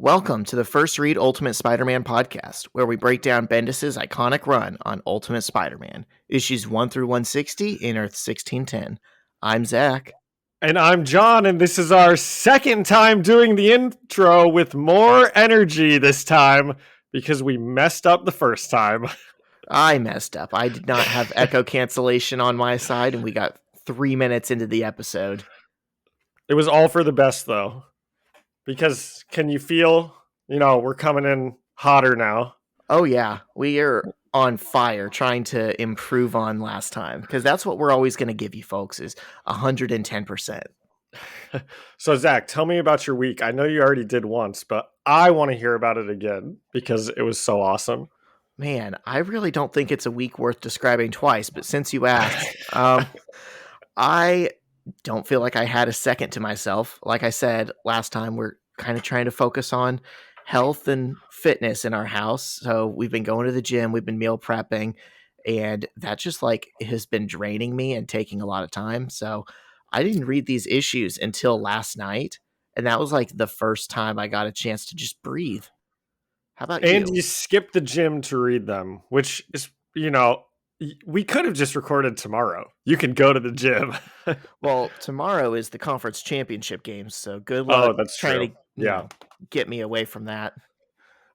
Welcome to the First Read Ultimate Spider-Man podcast, where we break down Bendis' iconic run on Ultimate Spider-Man, issues 1 through 160 in Earth 1610. I'm Zach. And I'm John, and this is our second time doing the intro with more energy this time because we messed up the first time. I messed up. I did not have echo cancellation on my side, and we got 3 minutes into the episode. It was all for the best, though, because can you feel, we're coming in hotter now. Oh, yeah. We are on fire trying to improve on last time, because that's what we're always going to give you, folks, is 110%. So, Zach, tell me about your week. I know you already did once, but I want to hear about it again because it was so awesome. Man, I really don't think it's a week worth describing twice, but since you asked, I don't feel like I had a second to myself. Like I said last time, we're kind of trying to focus on health and fitness in our house. So we've been going to the gym, we've been meal prepping, and that just has been draining me and taking a lot of time. So I didn't read these issues until last night, and that was like the first time I got a chance to just breathe. How about And you? you skipped the gym to read them, which is, we could have just recorded tomorrow. You can go to the gym. Well, tomorrow is the conference championship games, so good luck That's trying true. to get me away from that.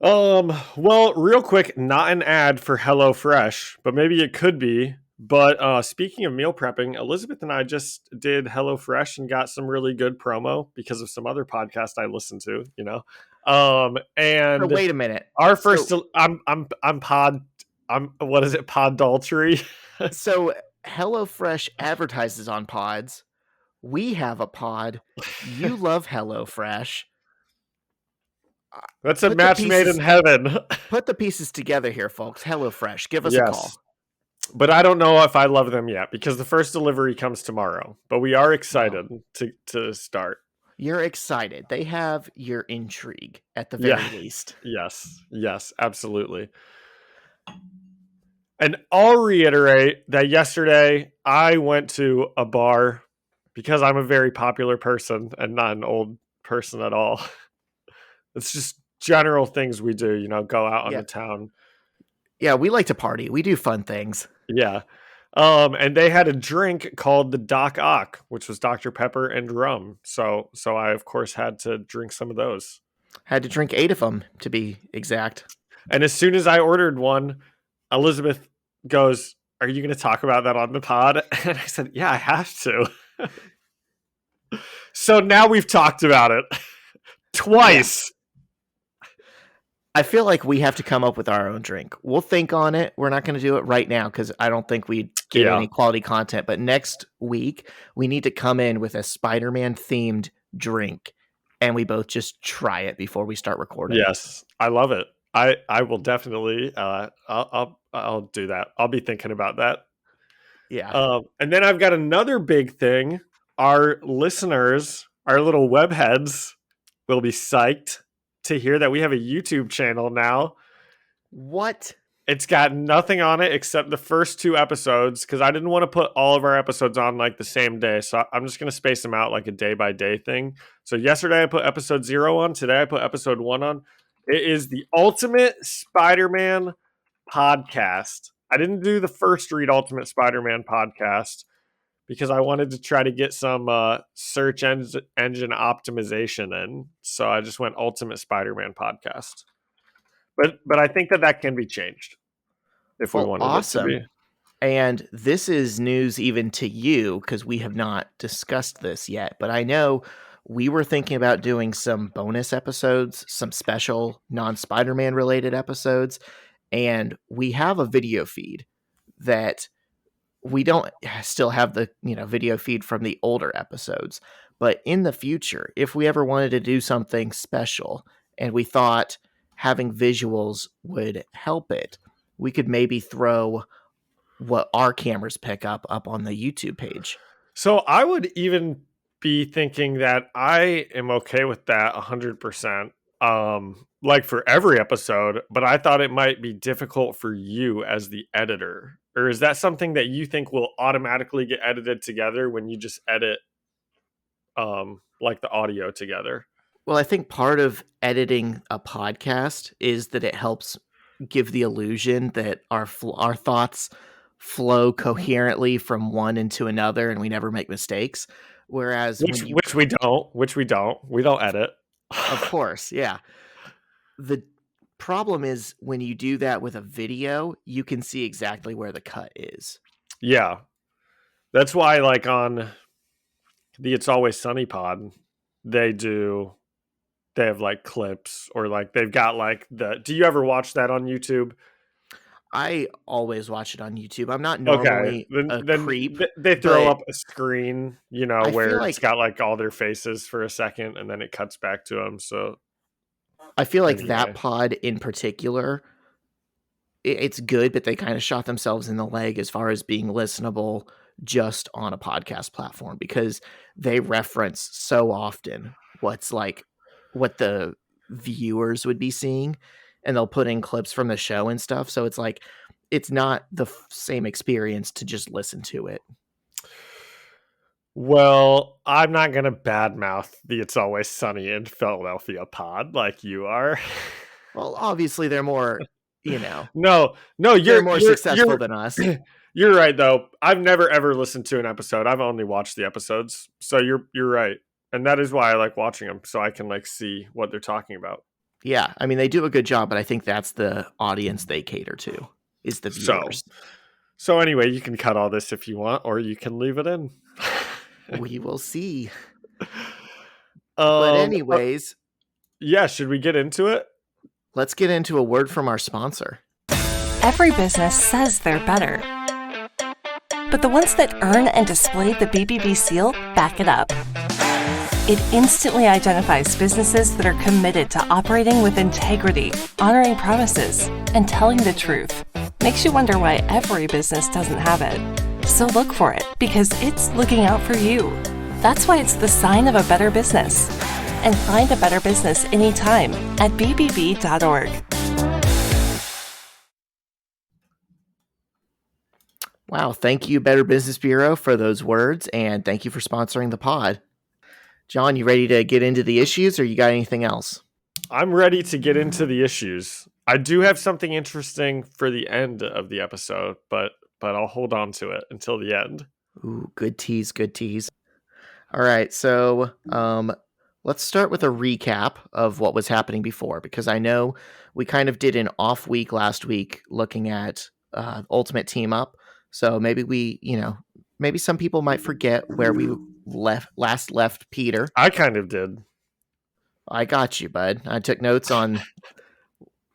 Well, real quick, not an ad for HelloFresh, but maybe it could be. But speaking of meal prepping, Elizabeth and I just did HelloFresh and got some really good promo because of some other podcast I listened to, And Wait a minute. Our first, I'm pod. What is it? Poddultery. So HelloFresh advertises on pods. We have a pod. You love HelloFresh. That's a match made in heaven. Put the pieces together here, folks. HelloFresh, give us a call. But I don't know if I love them yet because the first delivery comes tomorrow. But we are excited to start. You're excited. They have your intrigue at the very least. Yes, absolutely. And I'll reiterate that yesterday I went to a bar because I'm a very popular person and not an old person at all. It's just general things we do, go out on the town. Yeah, we like to party. We do fun things. Yeah. And they had a drink called the Doc Ock, which was Dr. Pepper and rum. So I, of course, had to drink some of those. Had to drink 8 of them, to be exact. And as soon as I ordered one, Elizabeth goes, "Are you going to talk about that on the pod?" And I said, "Yeah, I have to." So now we've talked about it twice. Yeah. I feel like we have to come up with our own drink. We'll think on it. We're not going to do it right now because I don't think we'd get any quality content. But next week, we need to come in with a Spider-Man themed drink, and we both just try it before we start recording. Yes, I love it. I will definitely. I'll do that. I'll be thinking about that. Yeah. And then I've got another big thing. Our listeners, our little webheads, will be psyched to hear that we have a YouTube channel now. What? It's got nothing on it except the first 2 episodes because I didn't want to put all of our episodes on like the same day. So I'm just going to space them out like a day by day thing. So yesterday I put episode 0 on. Today I put episode 1 on. It is the Ultimate Spider-Man podcast. I didn't do the First Read Ultimate Spider-Man podcast because I wanted to try to get some search engine optimization in. So I just went Ultimate Spider-Man podcast. But I think that can be changed if we wanted it to be. And this is news even to you because we have not discussed this yet. But I know we were thinking about doing some bonus episodes, some special non-Spider-Man related episodes. And we have a video feed that we don't still have the video feed from the older episodes. But in the future, if we ever wanted to do something special and we thought having visuals would help it, we could maybe throw what our cameras pick up on the YouTube page. So I would even be thinking that I am okay with that 100%. Like for every episode, but I thought it might be difficult for you as the editor. Or is that something that you think will automatically get edited together when you just edit like the audio together? Well, I think part of editing a podcast is that it helps give the illusion that our thoughts flow coherently from one into another and we never make mistakes. Whereas when you, We don't edit. of course, yeah, the problem is when you do that with a video, you can see exactly where the cut is. Yeah. That's why, like, on the It's Always Sunny pod, they do, they have like clips, or like they've got like do you ever watch that on YouTube? I always watch it on YouTube. I'm not Okay. normally a Then creep, they throw but up a screen, I where feel it's like got like all their faces for a second and then it cuts back to them. So, that anyway. pod in particular, it's good, but they kind of shot themselves in the leg as far as being listenable just on a podcast platform because they reference so often what the viewers would be seeing, and they'll put in clips from the show and stuff. So it's like it's not the same experience to just listen to it. Well, I'm not gonna badmouth the It's Always Sunny in Philadelphia pod like you are. Well, obviously they're more, you know, No, no, they're more successful than us. you're right though. I've never ever listened to an episode. I've only watched the episodes. So you're right. And that is why I like watching them, so I can like see what they're talking about. Yeah, I mean they do a good job, but I think that's the audience they cater to is the So, viewers. anyway, you can cut all this if you want, or you can leave it in. We will see. But um anyways, yeah, should we get into it? let's get into a word from our sponsor. Every business says they're better, but the ones that earn and display the BBB seal back it up. It instantly identifies businesses that are committed to operating with integrity, honoring promises, and telling the truth. Makes you wonder why every business doesn't have it. So look for it, because it's looking out for you. That's why it's the sign of a better business. And find a better business anytime at bbb.org. Wow, thank you, Better Business Bureau, for those words, and thank you for sponsoring the pod. John, you ready to get into the issues, or you got anything else? I'm ready to get into the issues. I do have something interesting for the end of the episode, but I'll hold on to it until the end. Ooh, good tease, good tease. All right, so let's start with a recap of what was happening before, because I know we kind of did an off week last week looking at Ultimate Team Up. So maybe maybe some people might forget where we last left Peter. I kind of did. I got you, bud. I took notes on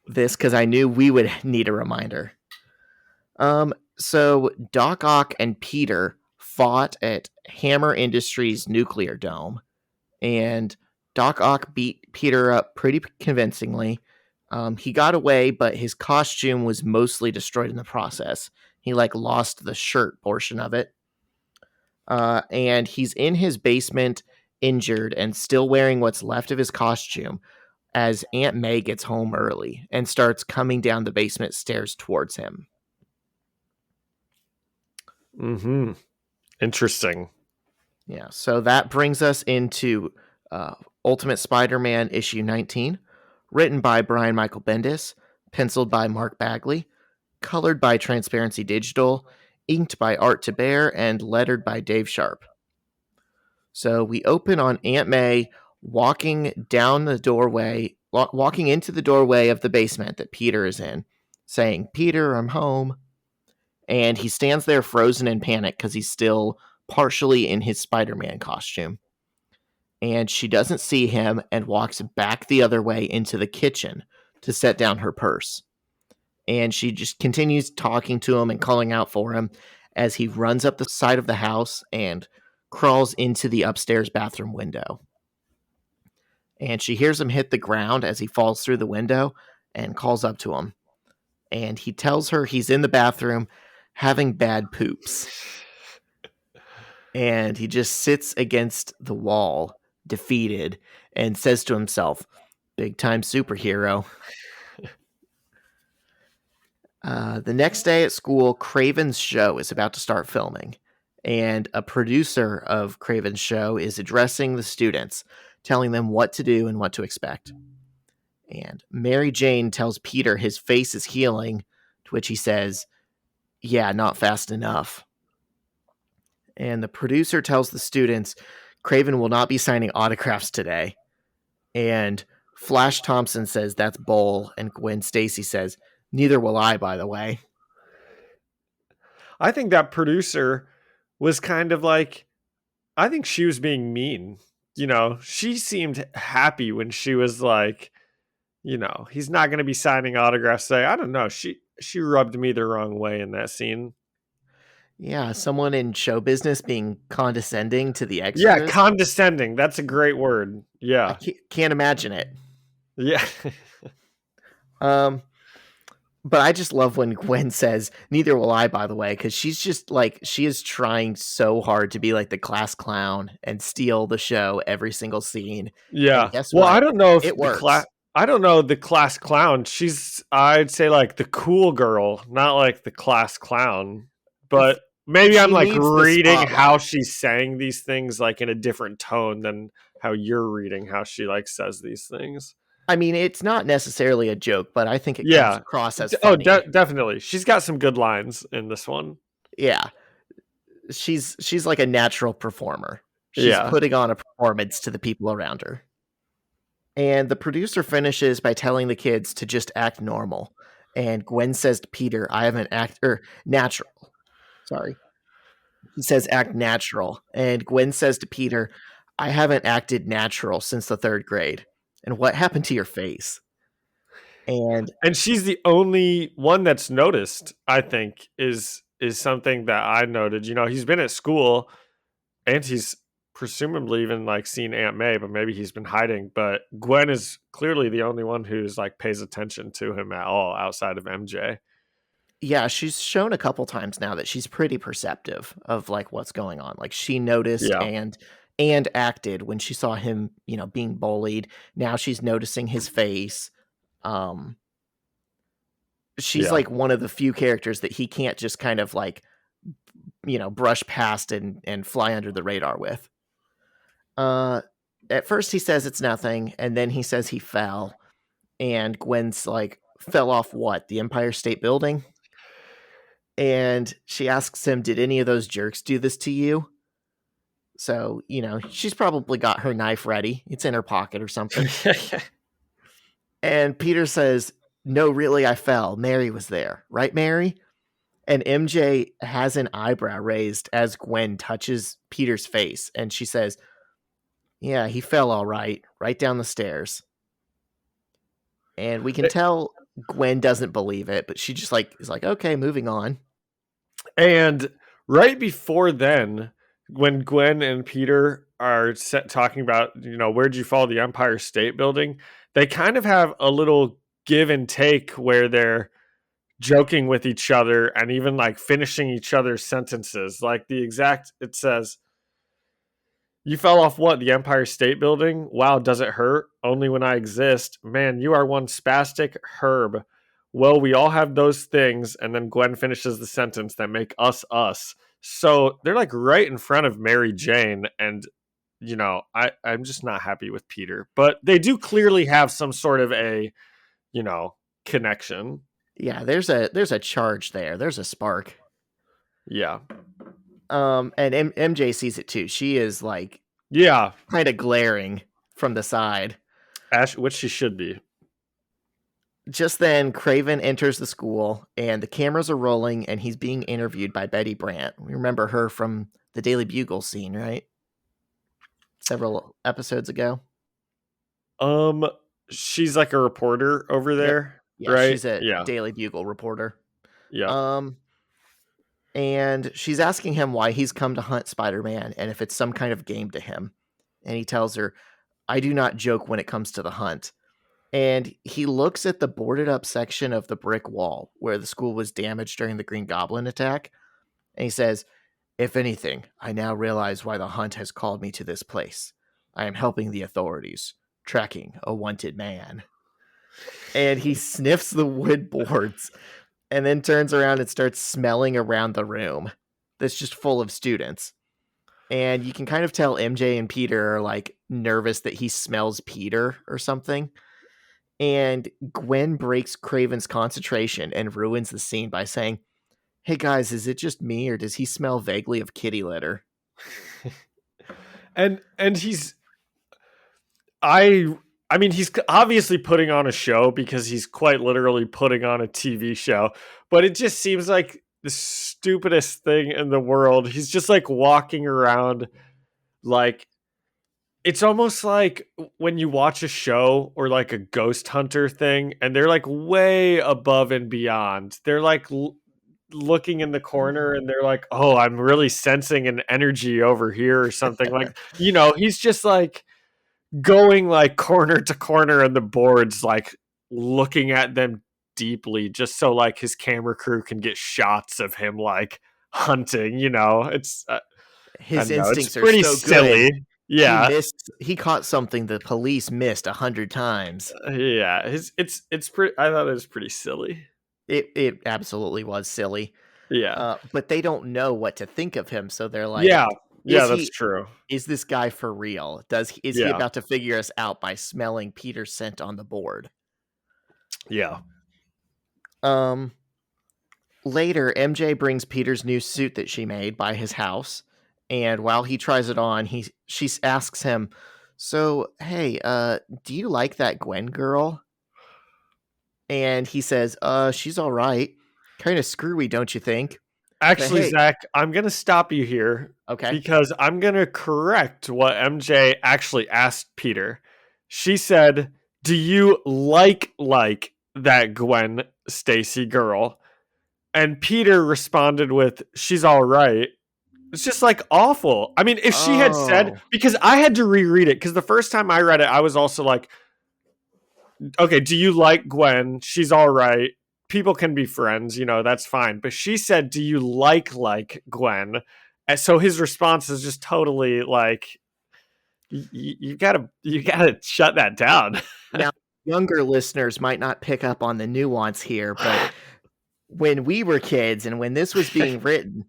this because I knew we would need a reminder. So Doc Ock and Peter fought at Hammer Industries Nuclear Dome, and Doc Ock beat Peter up pretty convincingly. He got away, but his costume was mostly destroyed in the process. He lost the shirt portion of it. And he's in his basement injured and still wearing what's left of his costume as Aunt May gets home early and starts coming down the basement stairs towards him. Mm-hmm. Interesting. Yeah, so that brings us into Ultimate Spider-Man issue 19, written by Brian Michael Bendis, penciled by Mark Bagley, colored by Transparency Digital, inked by Art to Bear, and lettered by Dave Sharp. So we open on Aunt May walking down the doorway, walking into the doorway of the basement that Peter is in, saying, "Peter, I'm home." And he stands there frozen in panic because he's still partially in his Spider-Man costume. And she doesn't see him and walks back the other way into the kitchen to set down her purse. And she just continues talking to him and calling out for him as he runs up the side of the house and crawls into the upstairs bathroom window. And she hears him hit the ground as he falls through the window and calls up to him. And he tells her he's in the bathroom having bad poops. And he just sits against the wall, defeated, and says to himself, "Big time superhero." The next day at school, Kraven's show is about to start filming, and a producer of Kraven's show is addressing the students, telling them what to do and what to expect. And Mary Jane tells Peter his face is healing, to which he says, "Yeah, not fast enough." And the producer tells the students Kraven will not be signing autographs today. And Flash Thompson says that's bull, and Gwen Stacy says, "Neither will I, by the way." I think that producer was kind of like, I think she was being mean. She seemed happy when she was like, he's not going to be signing autographs today. I don't know. She rubbed me the wrong way in that scene. Yeah, someone in show business being condescending to the Yeah, extras. condescending. That's a great word. I Yeah. can't imagine it. Yeah. But I just love when Gwen says, "Neither will I," by the way, because she's just like, she is trying so hard to be like the class clown and steal the show every single scene. Yeah. And guess Well, what? I don't know if It works. I don't know the class clown. I'd say like the cool girl, not like the class clown. But maybe I'm She like needs the reading how spotlight. she's saying these things like in a different tone than how you're reading how she like says these things. I mean, it's not necessarily a joke, but I think it comes Yeah. across as Oh, funny. definitely. She's got some good lines in this one. Yeah. She's like a natural performer. She's Yeah. putting on a performance to the people around her. And the producer finishes by telling the kids to just act normal. And Gwen says to Peter, "I haven't natural." Sorry. He says act natural. And Gwen says to Peter, "I haven't acted natural since the 3rd grade. And what happened to your face?" And she's the only one that's noticed, I think, is something that I noted. He's been at school and he's presumably even like seen Aunt May, but maybe he's been hiding. But Gwen is clearly the only one who's like pays attention to him at all outside of MJ. yeah, she's shown a couple times now that she's pretty perceptive of like what's going on. Like she noticed Yeah. and acted when she saw him, being bullied. Now she's noticing his face. She's Yeah. like one of the few characters that he can't just kind of like, brush past and fly under the radar with. At first he says it's nothing, and then he says he fell. And Gwen's like, "Fell off what? The Empire State Building?" And she asks him, "Did any of those jerks do this to you?" So, she's probably got her knife ready. It's in her pocket or something. And Peter says, "No, really, I fell. Mary was there. Right, Mary?" And MJ has an eyebrow raised as Gwen touches Peter's face. And she says, "Yeah, he fell all right down the stairs." And we can tell Gwen doesn't believe it, but she just is like, "Okay, moving on." And right before then, when Gwen and Peter are talking about, where'd you fall, the Empire State Building, they kind of have a little give and take where they're joking with each other and even like finishing each other's sentences. Like it says, "You fell off what? The Empire State Building? Wow, does it hurt? Only when I exist. Man, you are one spastic herb. Well, we all have those things." And then Gwen finishes the sentence that make us us. So they're like right in front of Mary Jane. And, I'm just not happy with Peter. But they do clearly have some sort of a, connection. Yeah, there's a charge there. There's a spark. Yeah. And MJ sees it too. She is like, yeah, kind of glaring from the side. Which she should be. Just then, Kraven enters the school, and the cameras are rolling, and he's being interviewed by Betty Brant. We remember her from the Daily Bugle scene, right? Several episodes ago. She's like a reporter over there, yeah, right? She's a Daily Bugle reporter. Yeah. And she's asking him why he's come to hunt Spider-Man and if it's some kind of game to him. And he tells her, "I do not joke when it comes to the hunt." And he looks at the boarded up section of the brick wall where the school was damaged during the Green Goblin attack. And he says, "If anything, I now realize why the hunt has called me to this place. I am helping the authorities, tracking a wanted man." And he sniffs the wood boards and then turns around and starts smelling around the room that's just full of students. And you can kind of tell MJ and Peter are like nervous that he smells Peter or something. And Gwen breaks Kraven's concentration and ruins the scene by saying, "Hey guys, is it just me or does he smell vaguely of kitty litter?" And I mean, he's obviously putting on a show because he's quite literally putting on a TV show, but it just seems like the stupidest thing in the world. He's just like walking around like it's almost like when you watch a show or like a ghost hunter thing and they're like way above and beyond. They're like looking in the corner and they're like, "Oh, I'm really sensing an energy over here," or something. Like, he's just like going like corner to corner on the boards, like looking at them deeply, just so like his camera crew can get shots of him like hunting. It's I His don't know, it's instincts are pretty so good. silly. Yeah, He caught something the police missed 100 times. yeah. It's pretty. I thought it was pretty silly. It absolutely was silly. Yeah, But they don't know what to think of him, so they're like, yeah, yeah. is That's he true. is this guy for real? Is he Yeah, about to figure us out by smelling Peter's scent on the board? yeah. Um Later, MJ brings Peter's new suit that she made by his house, and while he tries it on, she asks him, "So, hey, do you like that Gwen girl?" And he says, she's all right. Kind of screwy, don't you think?" But Actually, hey, Zach, I'm gonna stop you here okay. because I'm gonna correct what MJ actually asked Peter. She said, "Do you like that Gwen Stacy girl?" And Peter responded with, "She's all right." It's just like awful. I mean, if she had said, Oh, because I had to reread it because the first time I read it, I was also like, "Okay, do you like Gwen? She's all right. People can be friends, that's fine." But she said, "Do you like Gwen?" And so his response is just totally like, you gotta shut that down. now younger listeners might not pick up on the nuance here, but when we were kids and when this was being written,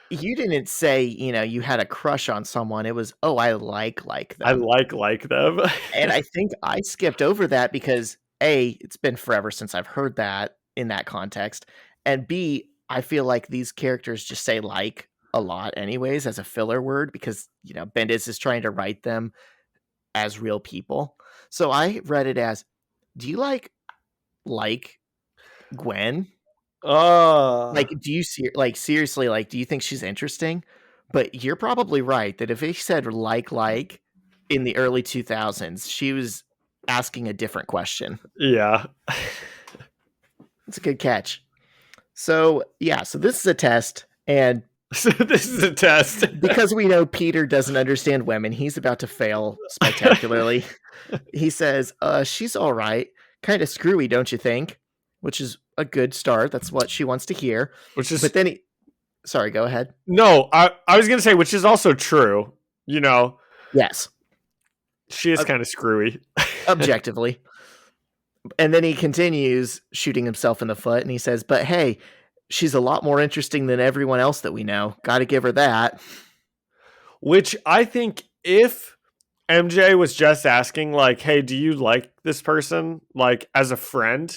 you didn't say, you had a crush on someone. It was, "Oh, I like I them." like them. And I think I skipped over that because A, it's been forever since I've heard that in that context, and B, I feel like these characters just say "like" a lot anyways as a filler word because, Bendis is trying to write them as real people. So I read it as, "Do you like Gwen? Like, Oh, do you seriously, like, do you think she's interesting?" But you're probably right that if he said like in the early 2000s, she was asking a different question. yeah. It's a good catch. So, yeah, so this is a test, and So this is a test. because we know Peter doesn't understand women, he's about to fail spectacularly. He says, she's all right. Kind of screwy, don't you think?" Which is a good start. That's what she wants to hear. Which is But then sorry, go ahead. no, I was gonna say, which is also true. Yes, She is ob- kind of screwy. objectively. And then he continues shooting himself in the foot and he says, "But hey, she's a lot more interesting than everyone else that we know. Got to give her that." Which I think if MJ was just asking, like, "Hey, do you like this person?" Like as a friend,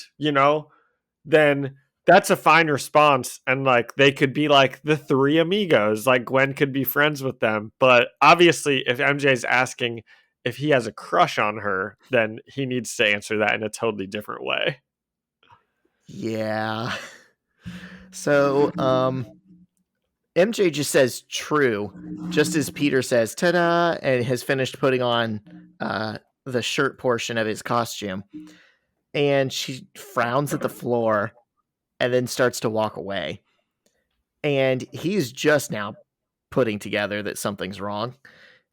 then that's a fine response. And like they could be like the three amigos, like Gwen could be friends with them. But obviously, if MJ's asking if he has a crush on her, then he needs to answer that in a totally different way. Yeah. So, MJ just says "true," just as Peter says "ta-da" and has finished putting on the shirt portion of his costume. And she frowns at the floor and then starts to walk away. And he's just now putting together that something's wrong.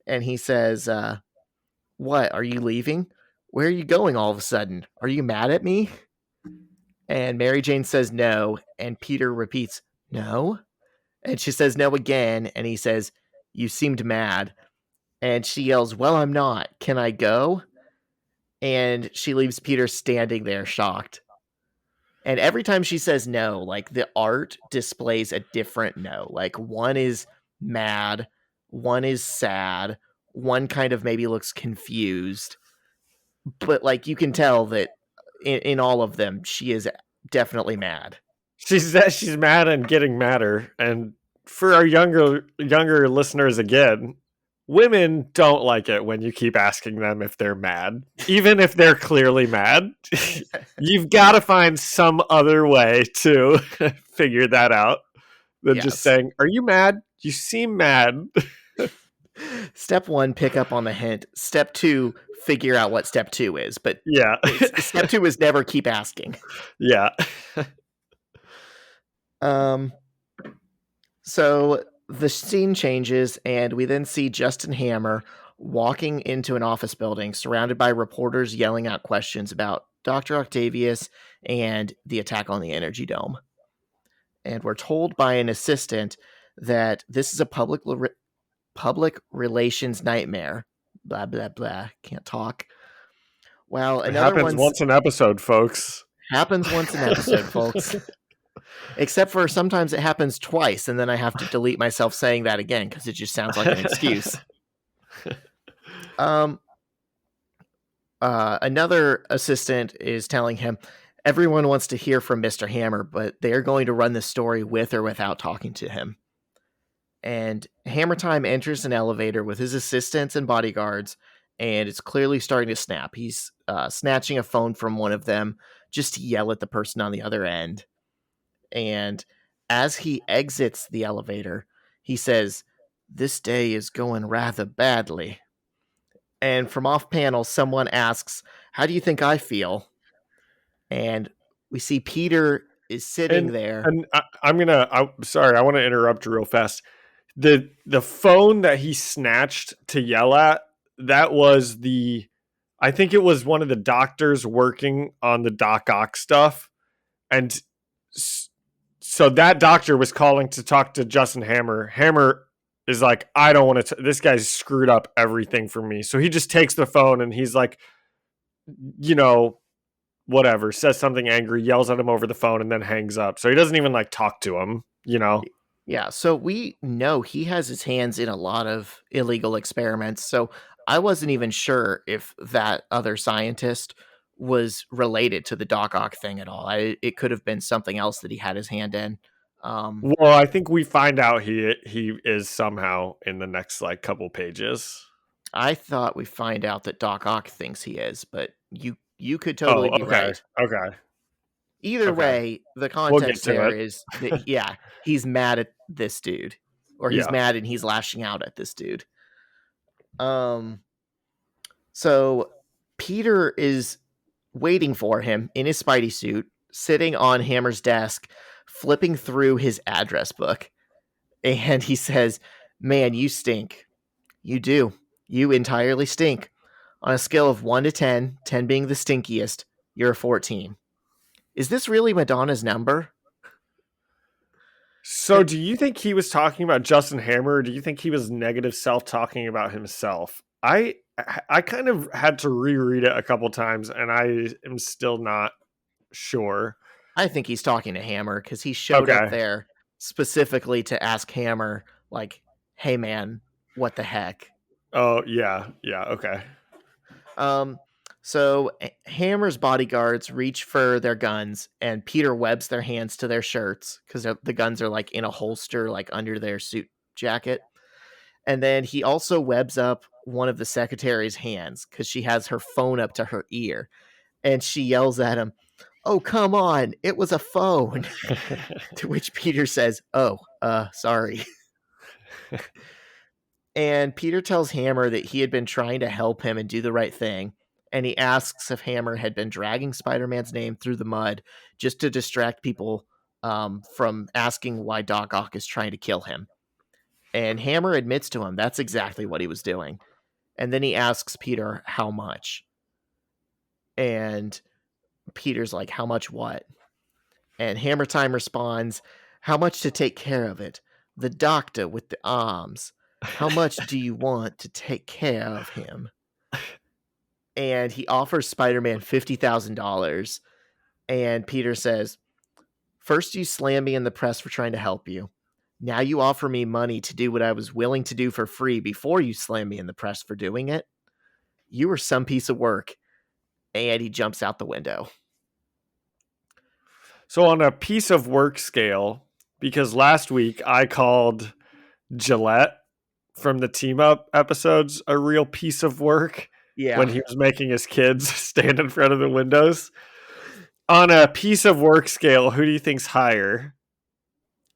And he says, "What? Are you leaving? Where are you going all of a sudden? Are you mad at me?" And Mary Jane says no. And Peter repeats, "No?" And she says no again. And he says, "You seemed mad." And she yells, "Well, I'm not. Can I go?" And she leaves Peter standing there shocked. And every time she says no, like the art displays a different no. Like one is mad, one is sad, one kind of maybe looks confused. But like you can tell that in all of them, she is definitely mad. She's mad and getting madder. And for our younger listeners again, women don't like it when you keep asking them if they're mad, even if they're clearly mad. You've got to find some other way to figure that out than just Yes. saying, "Are you mad? You seem mad." Step 1, pick up on the hint. Step 2, figure out what step 2 is. But Yeah. step 2 is never keep asking. Yeah. So the scene changes, and we then see Justin Hammer walking into an office building surrounded by reporters yelling out questions about Dr. Octavius and the attack on the Energy Dome. And we're told by an assistant that this is a public relations nightmare. Blah, blah, blah. Can't talk. Well, It another happens one once an episode, folks. happens once an episode, folks. Except for sometimes it happens twice, and then I have to delete myself saying that again because it just sounds like an excuse. Another assistant is telling him everyone wants to hear from Mr. Hammer, but they're going to run the story with or without talking to him. And Hammer Time enters an elevator with his assistants and bodyguards, and it's clearly starting to snap. He's snatching a phone from one of them just to yell at the person on the other end. And as he exits the elevator, he says, "This day is going rather badly." And from off panel, someone asks, "How do you think I feel?" And we see Peter is sitting there. And I'm sorry, I want to interrupt real fast. The phone that he snatched to yell at, that was I think it was one of the doctors working on the Doc Ock stuff. And so that doctor was calling to talk to Justin Hammer. Hammer is like, "I don't want to, this guy's screwed up everything for me." So he just takes the phone and he's like, whatever, says something angry, yells at him over the phone, and then hangs up. So he doesn't even like talk to him. Yeah, so we know he has his hands in a lot of illegal experiments. So I wasn't even sure if that other scientist was related to the Doc Ock thing at all. It could have been something else that he had his hand in. Well, I think we find out he is somehow in the next like couple pages. I thought we find out that Doc Ock thinks he is, but you could totally be right. Okay. Either way, the context there is that, yeah, he's mad at this dude, or he's mad and he's lashing out at this dude. So Peter is waiting for him in his Spidey suit, sitting on Hammer's desk, flipping through his address book. And he says, "Man, you stink. You do. You entirely stink. On a scale of 1 to 10, 10 being the stinkiest, you're a 14. Is this really Madonna's number?" So do you think he was talking about Justin Hammer, or do you think he was negative self-talking about himself? I kind of had to reread it a couple times, and I am still not sure. I think he's talking to Hammer because he showed up there specifically to ask Hammer, like, "Hey, man, what the heck?" Oh, yeah, okay. So Hammer's bodyguards reach for their guns, and Peter webs their hands to their shirts because the guns are like in a holster, like under their suit jacket. And then he also webs up one of the secretary's hands because she has her phone up to her ear, and she yells at him, "Oh, come on, it was a phone." To which Peter says, "Oh, sorry." And Peter tells Hammer that he had been trying to help him and do the right thing. And he asks if Hammer had been dragging Spider-Man's name through the mud just to distract people from asking why Doc Ock is trying to kill him. And Hammer admits to him that's exactly what he was doing. And then he asks Peter how much. And Peter's like, "How much what?" And Hammer Time responds, "How much to take care of it? The doctor with the arms. How much do you want to take care of him?" And he offers Spider-Man $50,000. And Peter says, "First you slam me in the press for trying to help you. Now you offer me money to do what I was willing to do for free before you slam me in the press for doing it. You were some piece of work. And he jumps out the window. So on a piece of work scale, because last week I called Gillette from the Team Up episodes a real piece of work when Yeah. he was making his kids stand in front of the windows. On a piece of work scale, who do you think's higher?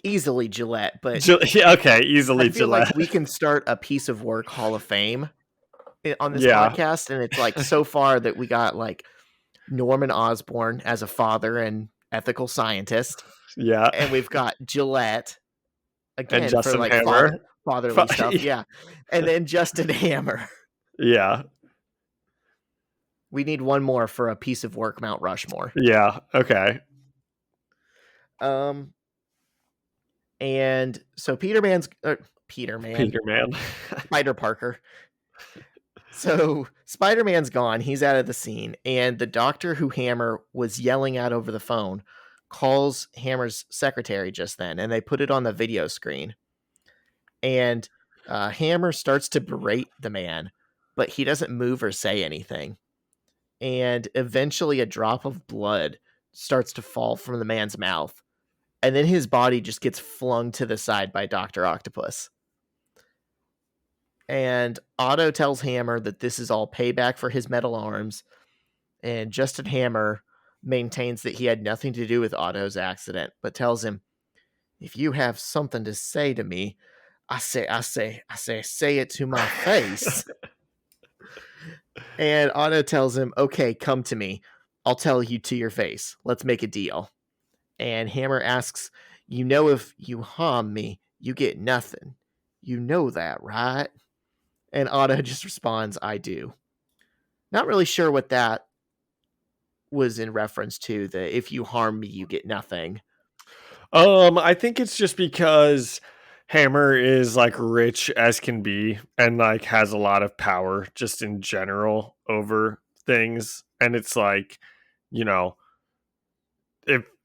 Easily Gillette, but Yeah, okay, easily I feel like Gillette. we can start a piece of work Hall of Fame on this Yeah. podcast. And it's like so far that we got like Norman Osborn as a father and ethical scientist. Yeah. And we've got Gillette And again for Justin like Hammer. fatherly stuff. Yeah. And then Justin Hammer. Yeah. We need one more for a piece of work Mount Rushmore. Yeah. Okay. And so Peter Man, Spider Parker. So Spider-Man's gone. He's out of the scene. And the doctor who Hammer was yelling at over the phone calls Hammer's secretary just then. And they put it on the video screen. And Hammer starts to berate the man, but he doesn't move or say anything. And eventually a drop of blood starts to fall from the man's mouth. And then his body just gets flung to the side by Dr. Octopus. And Otto tells Hammer that this is all payback for his metal arms. And Justin Hammer maintains that he had nothing to do with Otto's accident, but tells him, if you have something to say to me, say it to my face. And Otto tells him, okay, come to me. I'll tell you to your face. Let's make a deal. And Hammer asks, you know, if you harm me, you get nothing. You know that, right? And Otto just responds, I do. Not really sure what that was in reference to, the if you harm me, you get nothing. I think it's just because Hammer is like rich as can be and like has a lot of power just in general over things. And it's like, you know,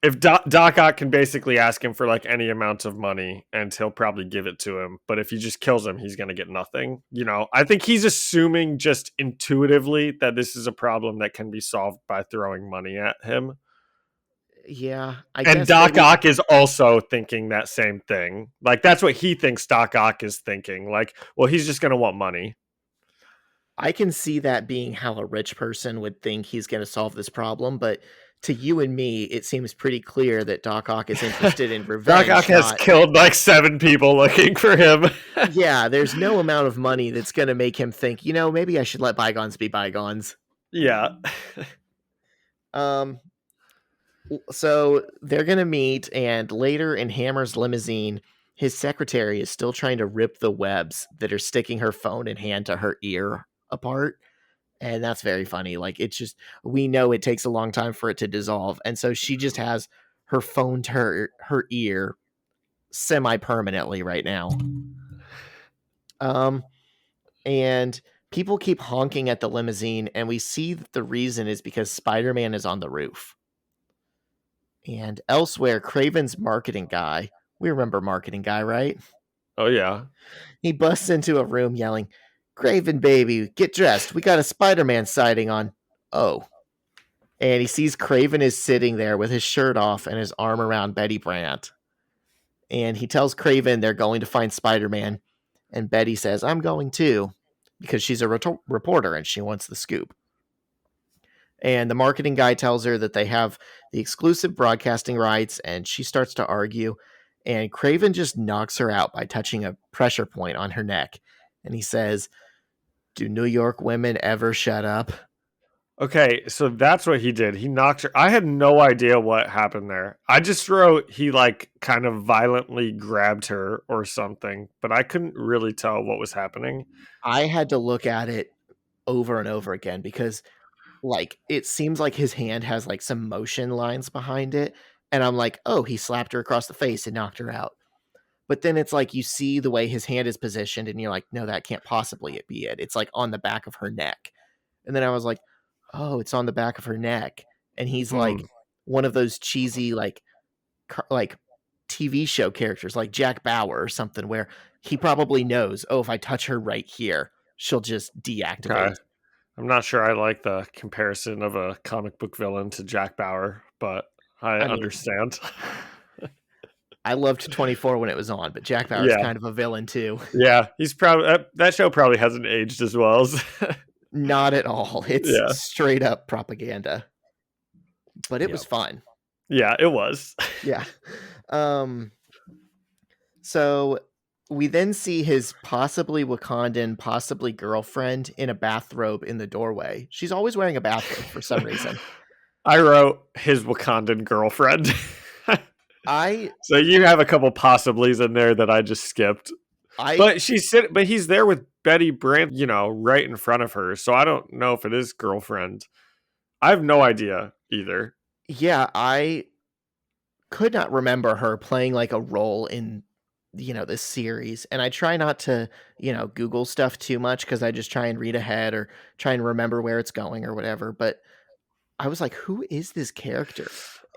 if Doc Ock can basically ask him for like any amount of money and he'll probably give it to him, but if he just kills him, he's going to get nothing. You know, I think he's assuming just intuitively that this is a problem that can be solved by throwing money at him. Yeah, I and guess Doc maybe Ock is also thinking that same thing. Like that's what he thinks Doc Ock is thinking. Like, well, he's just going to want money. I can see that being how a rich person would think he's going to solve this problem, but to you and me, it seems pretty clear that Doc Ock is interested in revenge. Doc Ock has killed like 7 people looking for him. Yeah, there's no amount of money that's going to make him think, you know, maybe I should let bygones be bygones. Yeah. So they're going to meet, and later in Hammer's limousine, his secretary is still trying to rip the webs that are sticking her phone and hand to her ear apart. And that's very funny. Like, it's just, we know it takes a long time for it to dissolve. And so she just has her phone to her ear semi-permanently right now. And people keep honking at the limousine, and we see that the reason is because Spider-Man is on the roof. And elsewhere, Kraven's marketing guy, we remember marketing guy, right? Oh, yeah. He busts into a room yelling, Kraven, baby, get dressed. We got a Spider-Man sighting on. Oh. And he sees Kraven is sitting there with his shirt off and his arm around Betty Brant. And he tells Kraven they're going to find Spider-Man. And Betty says, I'm going too, because she's a reporter and she wants the scoop. And the marketing guy tells her that they have the exclusive broadcasting rights, and she starts to argue. And Kraven just knocks her out by touching a pressure point on her neck. And he says, do New York women ever shut up? Okay, so that's what he did. He knocked her. I had no idea what happened there. I just wrote he like kind of violently grabbed her or something, but I couldn't really tell what was happening. I had to look at it over and over again because like it seems like his hand has like some motion lines behind it. And I'm like, oh, he slapped her across the face and knocked her out. But then it's like you see the way his hand is positioned and you're like, no, that can't possibly be it. It's like on the back of her neck. And then I was like, oh, it's on the back of her neck. And he's like one of those cheesy, like TV show characters like Jack Bauer or something where he probably knows, oh, if I touch her right here, she'll just deactivate. Okay. I'm not sure I like the comparison of a comic book villain to Jack Bauer, but I I mean, understand. I loved 24 when it was on, but Jack Bauer's Yeah. kind of a villain too. Yeah, he's probably that show probably hasn't aged as well as Not at all. It's yeah. straight up propaganda. But it was fun. Yeah, it was. Yeah. So we then see his possibly Wakandan, possibly girlfriend in a bathrobe in the doorway. She's always wearing a bathrobe for some reason. I wrote his Wakandan girlfriend. I So you have a couple possiblies in there that I just skipped. But he's there with Betty Brant, right in front of her. So I don't know if it is girlfriend. I have no idea either. Yeah, I could not remember her playing like a role in this series, and I try not to Google stuff too much because I just try and read ahead or try and remember where it's going or whatever. But I was like, who is this character?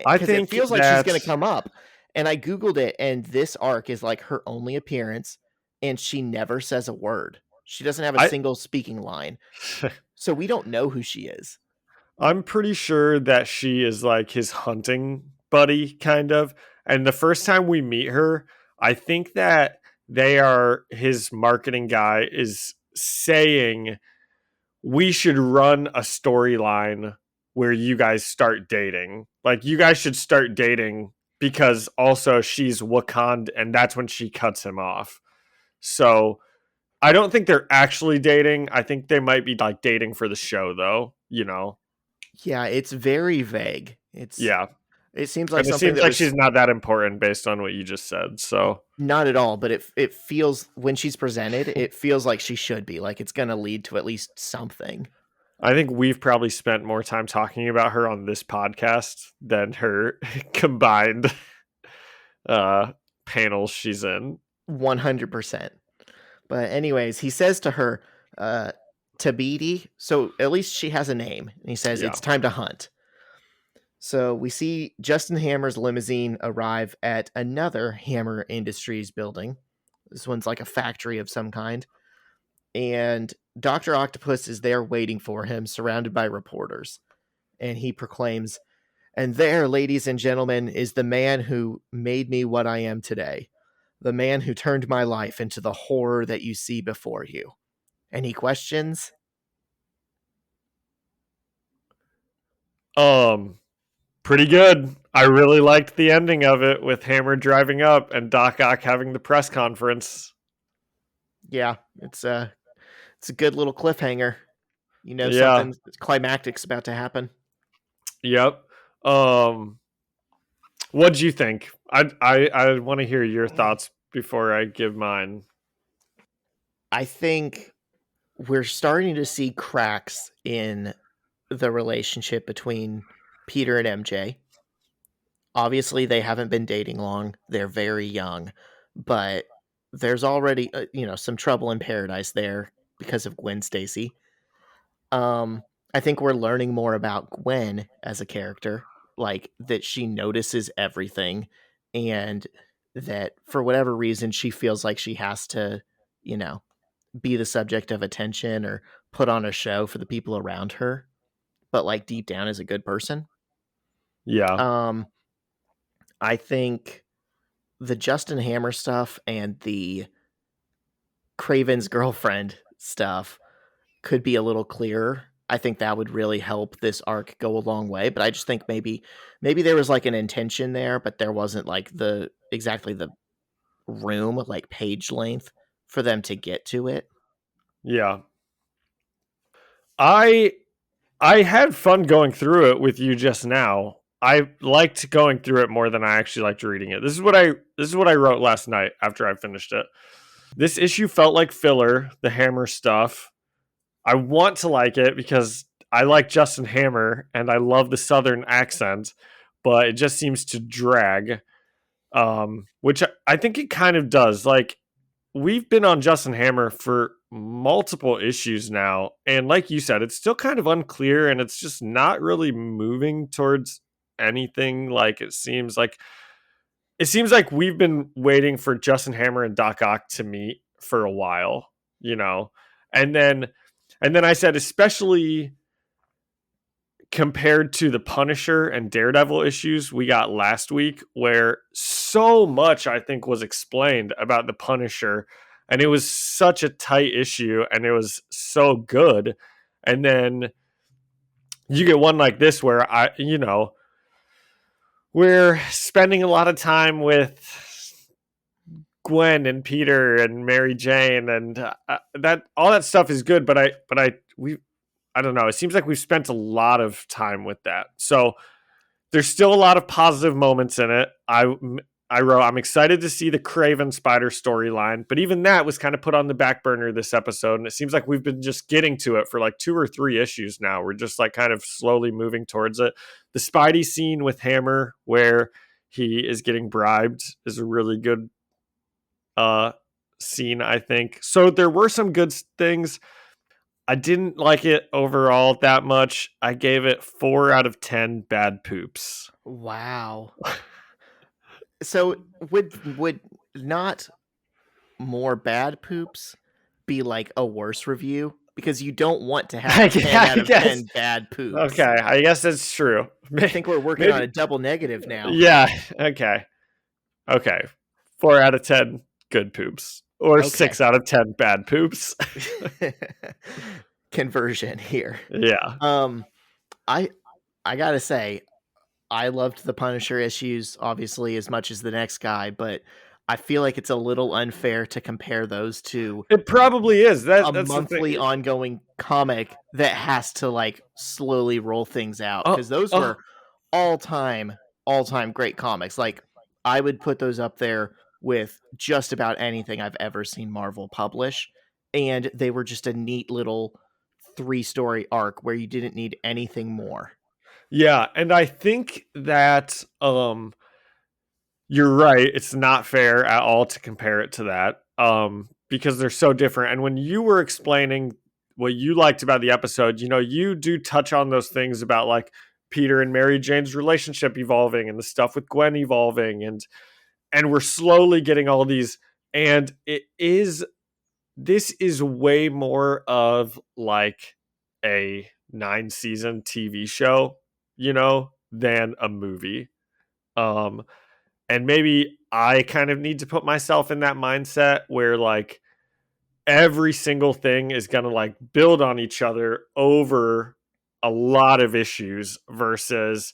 I Because it think feels like she's going to come up, and I Googled it, and this arc is like her only appearance, and she never says a word. She doesn't have a single speaking line, so we don't know who she is. I'm pretty sure that she is like his hunting buddy, kind of. And the first time we meet her, I think that his marketing guy is saying we should run a storyline where you guys start dating. Like, you guys should start dating because also she's Wakanda, and that's when she cuts him off. So I don't think they're actually dating. I think they might be like dating for the show, though. Yeah, it's very vague. It seems like something that she's not that important based on what you just said. So not at all, but it feels when she's presented, it feels like she should be. Like it's going to lead to at least something. I think we've probably spent more time talking about her on this podcast than her combined panels she's in. 100%. But anyways, he says to her, Tabidi, so at least she has a name. And he says, it's time to hunt. So we see Justin Hammer's limousine arrive at another Hammer Industries building. This one's like a factory of some kind. And Dr. Octopus is there waiting for him, surrounded by reporters. And he proclaims, and there, ladies and gentlemen, is the man who made me what I am today. The man who turned my life into the horror that you see before you. Any questions? Pretty good. I really liked the ending of it with Hammer driving up and Doc Ock having the press conference. Yeah, it's a good little cliffhanger. Something climactic's about to happen. Yep. What'd you think? I want to hear your thoughts before I give mine. I think we're starting to see cracks in the relationship between Peter and MJ. Obviously, they haven't been dating long. They're very young, but there's already some trouble in paradise there because of Gwen Stacy. I think we're learning more about Gwen as a character, like that she notices everything and that for whatever reason she feels like she has to, be the subject of attention or put on a show for the people around her, but like deep down is a good person. Yeah. I think the Justin Hammer stuff and the Kraven's girlfriend stuff could be a little clearer. I think that would really help this arc go a long way, but I just think maybe there was like an intention there, but there wasn't like exactly the room, like page length for them to get to it. Yeah. I had fun going through it with you just now. I liked going through it more than I actually liked reading it. This is what I wrote last night after I finished it. This issue felt like filler, the Hammer stuff. I want to like it because I like Justin Hammer and I love the Southern accent, but it just seems to drag, which I think it kind of does. Like, we've been on Justin Hammer for multiple issues now, and like you said, it's still kind of unclear, and it's just not really moving towards anything. Like, it seems like it seems like we've been waiting for Justin Hammer and Doc Ock to meet for a while, and then I said, especially compared to the Punisher and Daredevil issues we got last week, where so much I think was explained about the Punisher, and it was such a tight issue, and it was so good, and then you get one like this where we're spending a lot of time with Gwen and Peter and Mary Jane, and that all that stuff is good. But I don't know. It seems like we've spent a lot of time with that. So there's still a lot of positive moments in it. I wrote, I'm excited to see the Kraven Spider storyline, but even that was kind of put on the back burner this episode. And it seems like we've been just getting to it for like 2 or 3 issues now. We're just like kind of slowly moving towards it. The Spidey scene with Hammer, where he is getting bribed, is a really good scene, I think. So there were some good things. I didn't like it overall that much. I gave it 4 out of 10 bad poops. Wow. So would not more bad poops be like a worse review? Because you don't want to have 10 out of 10 bad poops. Okay, I guess that's true. I think we're working on a double negative now. Yeah, okay. 4 out of 10 good poops. Or 6 out of 10 bad poops. Conversion here. Yeah. I gotta say, I loved the Punisher issues, obviously, as much as the next guy, but I feel like it's a little unfair to compare those to it probably is. That's monthly ongoing comic that has to like slowly roll things out, because those were all-time great comics. Like, I would put those up there with just about anything I've ever seen Marvel publish, and they were just a neat little 3-story arc where you didn't need anything more. Yeah, and I think that you're right. It's not fair at all to compare it to that because they're so different. And when you were explaining what you liked about the episode, you do touch on those things about like Peter and Mary Jane's relationship evolving and the stuff with Gwen evolving, and we're slowly getting all these, and this is way more of like a 9-season TV show, than a movie. And maybe I kind of need to put myself in that mindset where like every single thing is going to like build on each other over a lot of issues versus,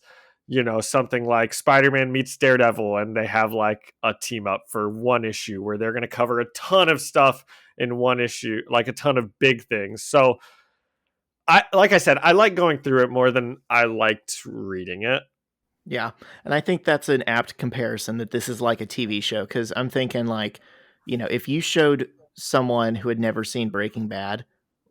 something like Spider-Man meets Daredevil and they have like a team up for one issue where they're going to cover a ton of stuff in one issue, like a ton of big things. So like I said, I like going through it more than I liked reading it. Yeah, and I think that's an apt comparison, that this is like a TV show, because I'm thinking like, if you showed someone who had never seen Breaking Bad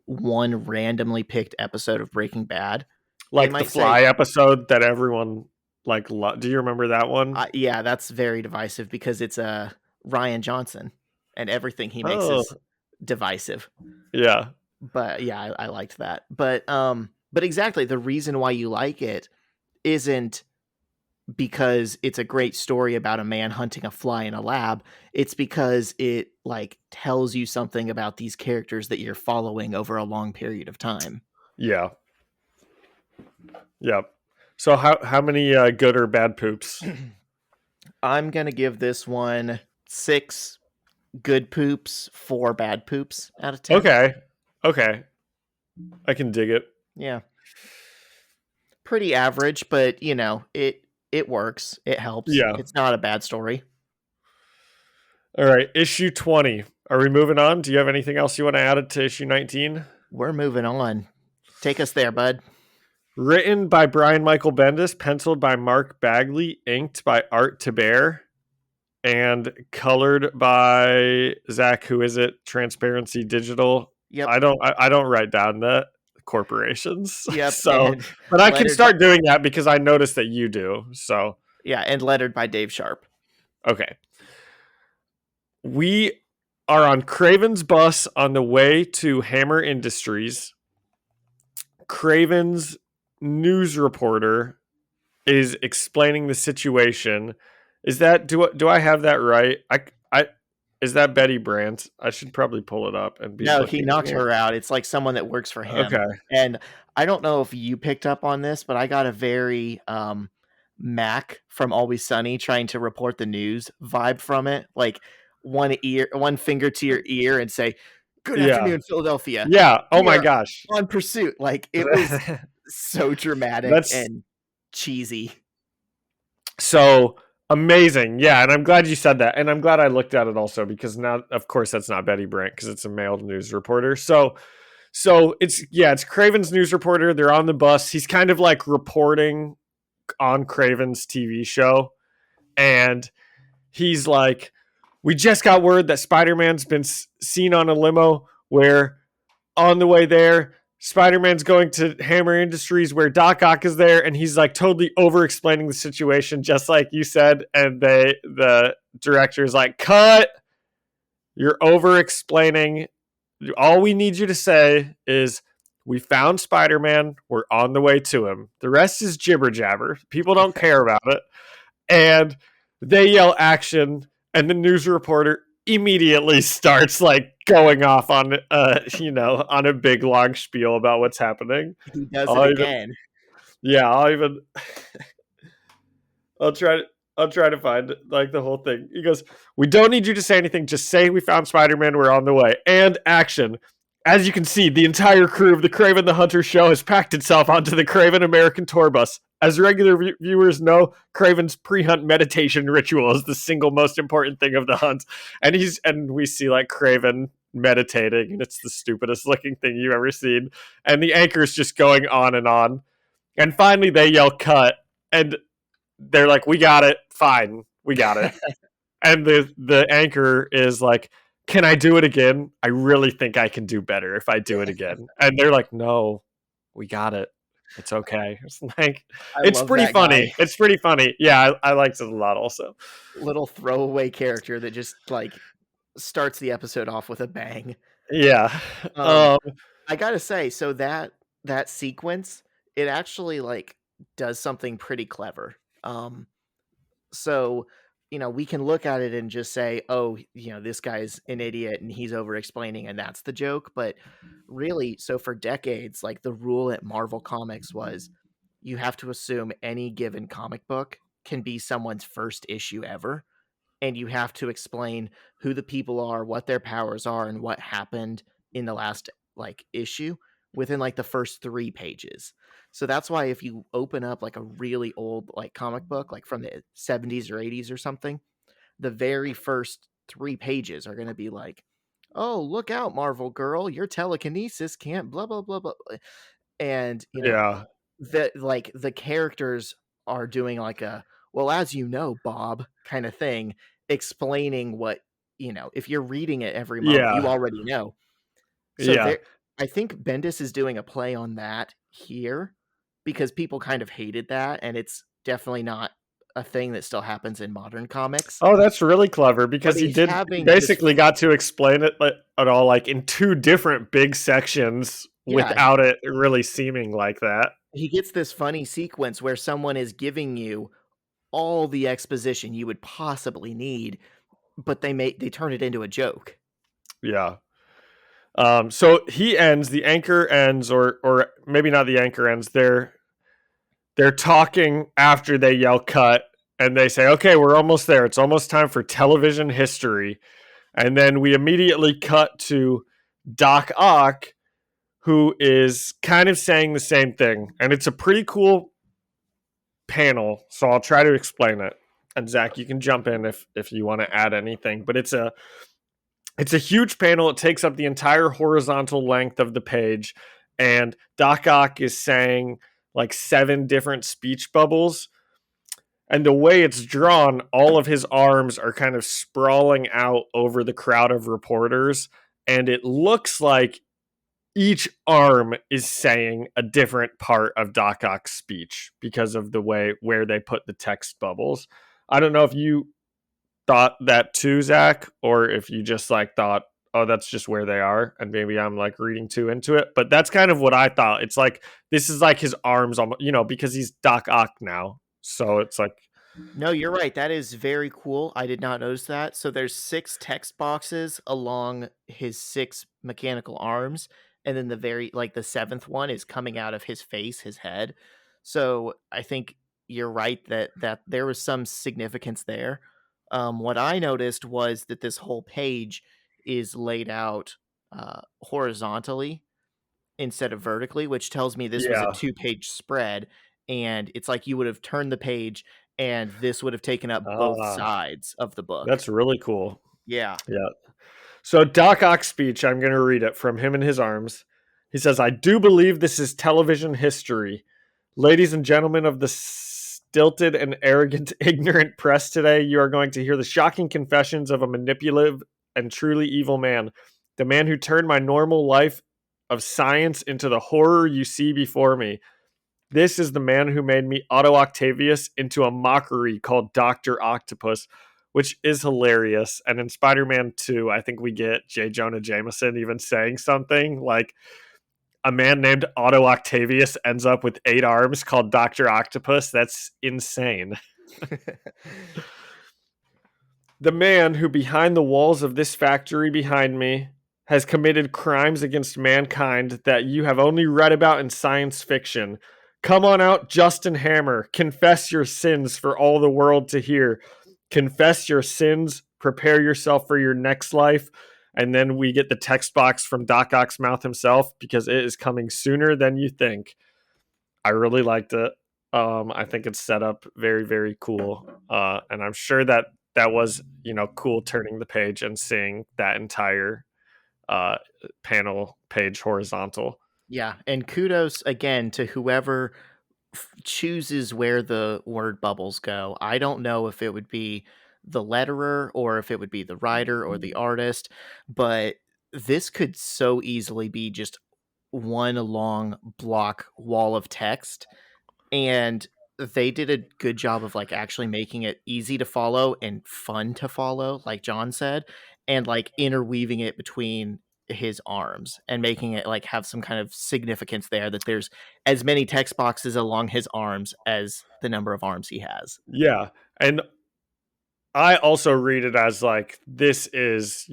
one randomly picked episode of Breaking Bad, like the Fly episode that everyone like, do you remember that one? Yeah, that's very divisive because it's Ryan Johnson, and everything he makes is divisive. Yeah. But yeah, I liked that. But exactly, the reason why you like it isn't because it's a great story about a man hunting a fly in a lab. It's because it like tells you something about these characters that you're following over a long period of time. Yeah. Yep. So how many good or bad poops? I'm going to give this one 6 good poops, 4 bad poops out of 10. Okay. I can dig it. Yeah. Pretty average, but it works. It helps. Yeah. It's not a bad story. All right. Issue 20. Are we moving on? Do you have anything else you want to add to issue 19? We're moving on. Take us there, bud. Written by Brian Michael Bendis, penciled by Mark Bagley, inked by Art Taber, and colored by Zach, who is it? Transparency Digital. Yep. I don't write down the corporations. Yep. So, but I can start doing that because I noticed that you do. So yeah, and lettered by Dave Sharp. Okay. We are on Kraven's bus on the way to Hammer Industries. Kraven's news reporter is explaining the situation, Is that do I have that right? I is that Betty Brant? I should probably pull it up and be No, he looking knocked here. her out. It's like someone that works for him. Okay. And I don't know if you picked up on this, but I got a very Mac from Always Sunny trying to report the news vibe from it. Like one finger to your ear and say, "Good Yeah. afternoon, Philadelphia. Yeah. Oh We my are gosh. on pursuit." Like it was so dramatic That's and cheesy. so amazing. Yeah, and I'm glad you said that. And I'm glad I looked at it also because now of course that's not Betty Brant because it's a male news reporter. So it's Kraven's news reporter. They're on the bus. He's kind of like reporting on Kraven's TV show. And he's like, we just got word that Spider-Man's been seen on a limo where on the way there, Spider-Man's going to Hammer Industries where Doc Ock is there, and he's like totally over-explaining the situation, just like you said. And the director is like, cut, you're over-explaining. All we need you to say is, we found Spider-Man, we're on the way to him. The rest is jibber jabber. People don't care about it. And they yell action, and the news reporter immediately starts like going off on on a big long spiel about what's happening. He does it I'll even, again. yeah, I'll try to find like the whole thing. He goes, "We don't need you to say anything. Just say we found Spider-Man. We're on the way." And action. As you can see, the entire crew of the Kraven the Hunter show has packed itself onto the Kraven American tour bus. As regular viewers know, Kraven's pre-hunt meditation ritual is the single most important thing of the hunt. And we see like Kraven meditating, and it's the stupidest looking thing you've ever seen. And the anchor's just going on and on. And finally they yell cut, and they're like, "We got it. Fine. We got it." And the anchor is like, "Can I do it again? I really think I can do better if I do it again." And they're like, "No, we got it. It's okay." It's like, it's pretty funny. Guy. It's pretty funny. Yeah, I liked it a lot also. Little throwaway character that just like starts the episode off with a bang. Yeah. I gotta say, so that sequence, it actually like does something pretty clever. So we can look at it and just say, oh, this guy's an idiot and he's over explaining and that's the joke. But really, so for decades, like the rule at Marvel Comics was you have to assume any given comic book can be someone's first issue ever. And you have to explain who the people are, what their powers are, and what happened in the last like issue within like the first 3 pages. So that's why if you open up like a really old like comic book, like from the 70s or 80s or something, the very first 3 pages are going to be like, "Oh, look out, Marvel Girl, your telekinesis can't blah blah blah blah." And yeah. the characters are doing like a, well, as you know, Bob kind of thing, explaining what, if you're reading it every month, you Yeah. already know. So Yeah. I think Bendis is doing a play on that here because people kind of hated that, and it's definitely not a thing that still happens in modern comics. Oh, that's really clever because he basically got to explain it at all like in 2 different big sections without it really seeming like that. He gets this funny sequence where someone is giving you all the exposition you would possibly need, but they turn it into a joke. Yeah. So the anchor ends, or maybe not the anchor ends. They're talking after they yell cut, and they say, "Okay, we're almost there. It's almost time for television history." And then we immediately cut to Doc Ock, who is kind of saying the same thing. And it's a pretty cool panel, so I'll try to explain it. And Zach, you can jump in if you want to add anything. But it's a huge panel. It takes up the entire horizontal length of the page. And Doc Ock is saying like 7 different speech bubbles. And the way it's drawn, all of his arms are kind of sprawling out over the crowd of reporters. And it looks like each arm is saying a different part of Doc Ock's speech because of the way where they put the text bubbles. I don't know if you thought that too, Zach, or if you just like thought, oh, that's just where they are, and maybe I'm like reading too into it. But that's kind of what I thought. It's like this is like his arms, because he's Doc Ock now. So it's like, No, you're right. That is very cool. I did not notice that. So there's 6 text boxes along his 6 mechanical arms, and then the 7th one is coming out of his face, his head. So I think you're right that there was some significance there. What I noticed was that this whole page is laid out horizontally instead of vertically, which tells me this was a Yeah. 2-page spread, and it's like you would have turned the page and this would have taken up both Ah, sides of the book. that's really cool. Yeah. Yeah. So Doc Ock's speech, I'm going to read it from him in his arms. He says, I do believe this is television history. Ladies and gentlemen of the stilted and arrogant, ignorant press today, you are going to hear the shocking confessions of a manipulative and truly evil man. The man who turned my normal life of science into the horror you see before me. This is the man who made me Otto Octavius into a mockery called Dr. Octopus, which is hilarious. And in Spider-Man 2, I think we get J. Jonah Jameson even saying something like, a man named Otto Octavius ends up with 8 arms called Dr. Octopus. That's insane. The man who behind the walls of this factory behind me has committed crimes against mankind that you have only read about in science fiction. Come on out, Justin Hammer. Confess your sins for all the world to hear. Confess your sins. Prepare yourself for your next life. And then we get the text box from Doc Ock's mouth himself because it is coming sooner than you think. I really liked it. I think it's set up very, very cool. And I'm sure that that was, cool turning the page and seeing that entire uh, panel page horizontal. Yeah, and kudos again to whoever chooses where the word bubbles go. I don't know if it would be the letterer or if it would be the writer or the artist, but this could so easily be just one long block wall of text, and they did a good job of like actually making it easy to follow and fun to follow, like John said, and like interweaving it between his arms and making it like have some kind of significance there, that there's as many text boxes along his arms as the number of arms he has. Yeah. And I also read it as like, this is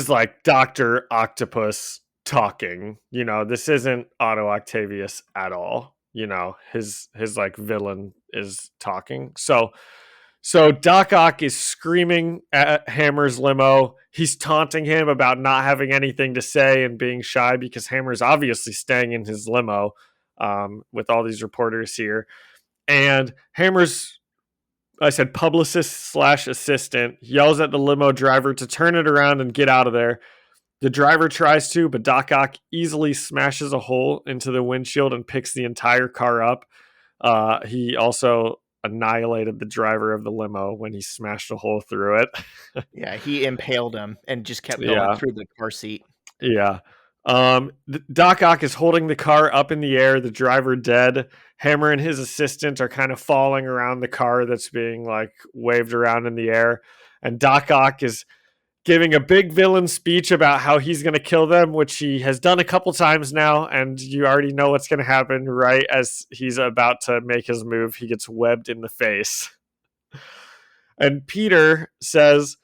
like Dr. Octopus talking. This isn't Otto Octavius at all. His like villain is talking. So Doc Ock is screaming at Hammer's limo. He's taunting him about not having anything to say and being shy because Hammer's obviously staying in his limo with all these reporters here. And Hammer's, I said, publicist / assistant yells at the limo driver to turn it around and get out of there. The driver tries to, but Doc Ock easily smashes a hole into the windshield and picks the entire car up. He also annihilated the driver of the limo when he smashed a hole through it. Yeah, he impaled him and just kept going Yeah, through the car seat. yeah. Doc Ock is holding the car up in the air, the driver dead. Hammer and his assistant are kind of falling around the car that's being like waved around in the air. And Doc Ock is giving a big villain speech about how he's going to kill them, which he has done a couple times now. And you already know what's going to happen right as he's about to make his move. He gets webbed in the face. And Peter says,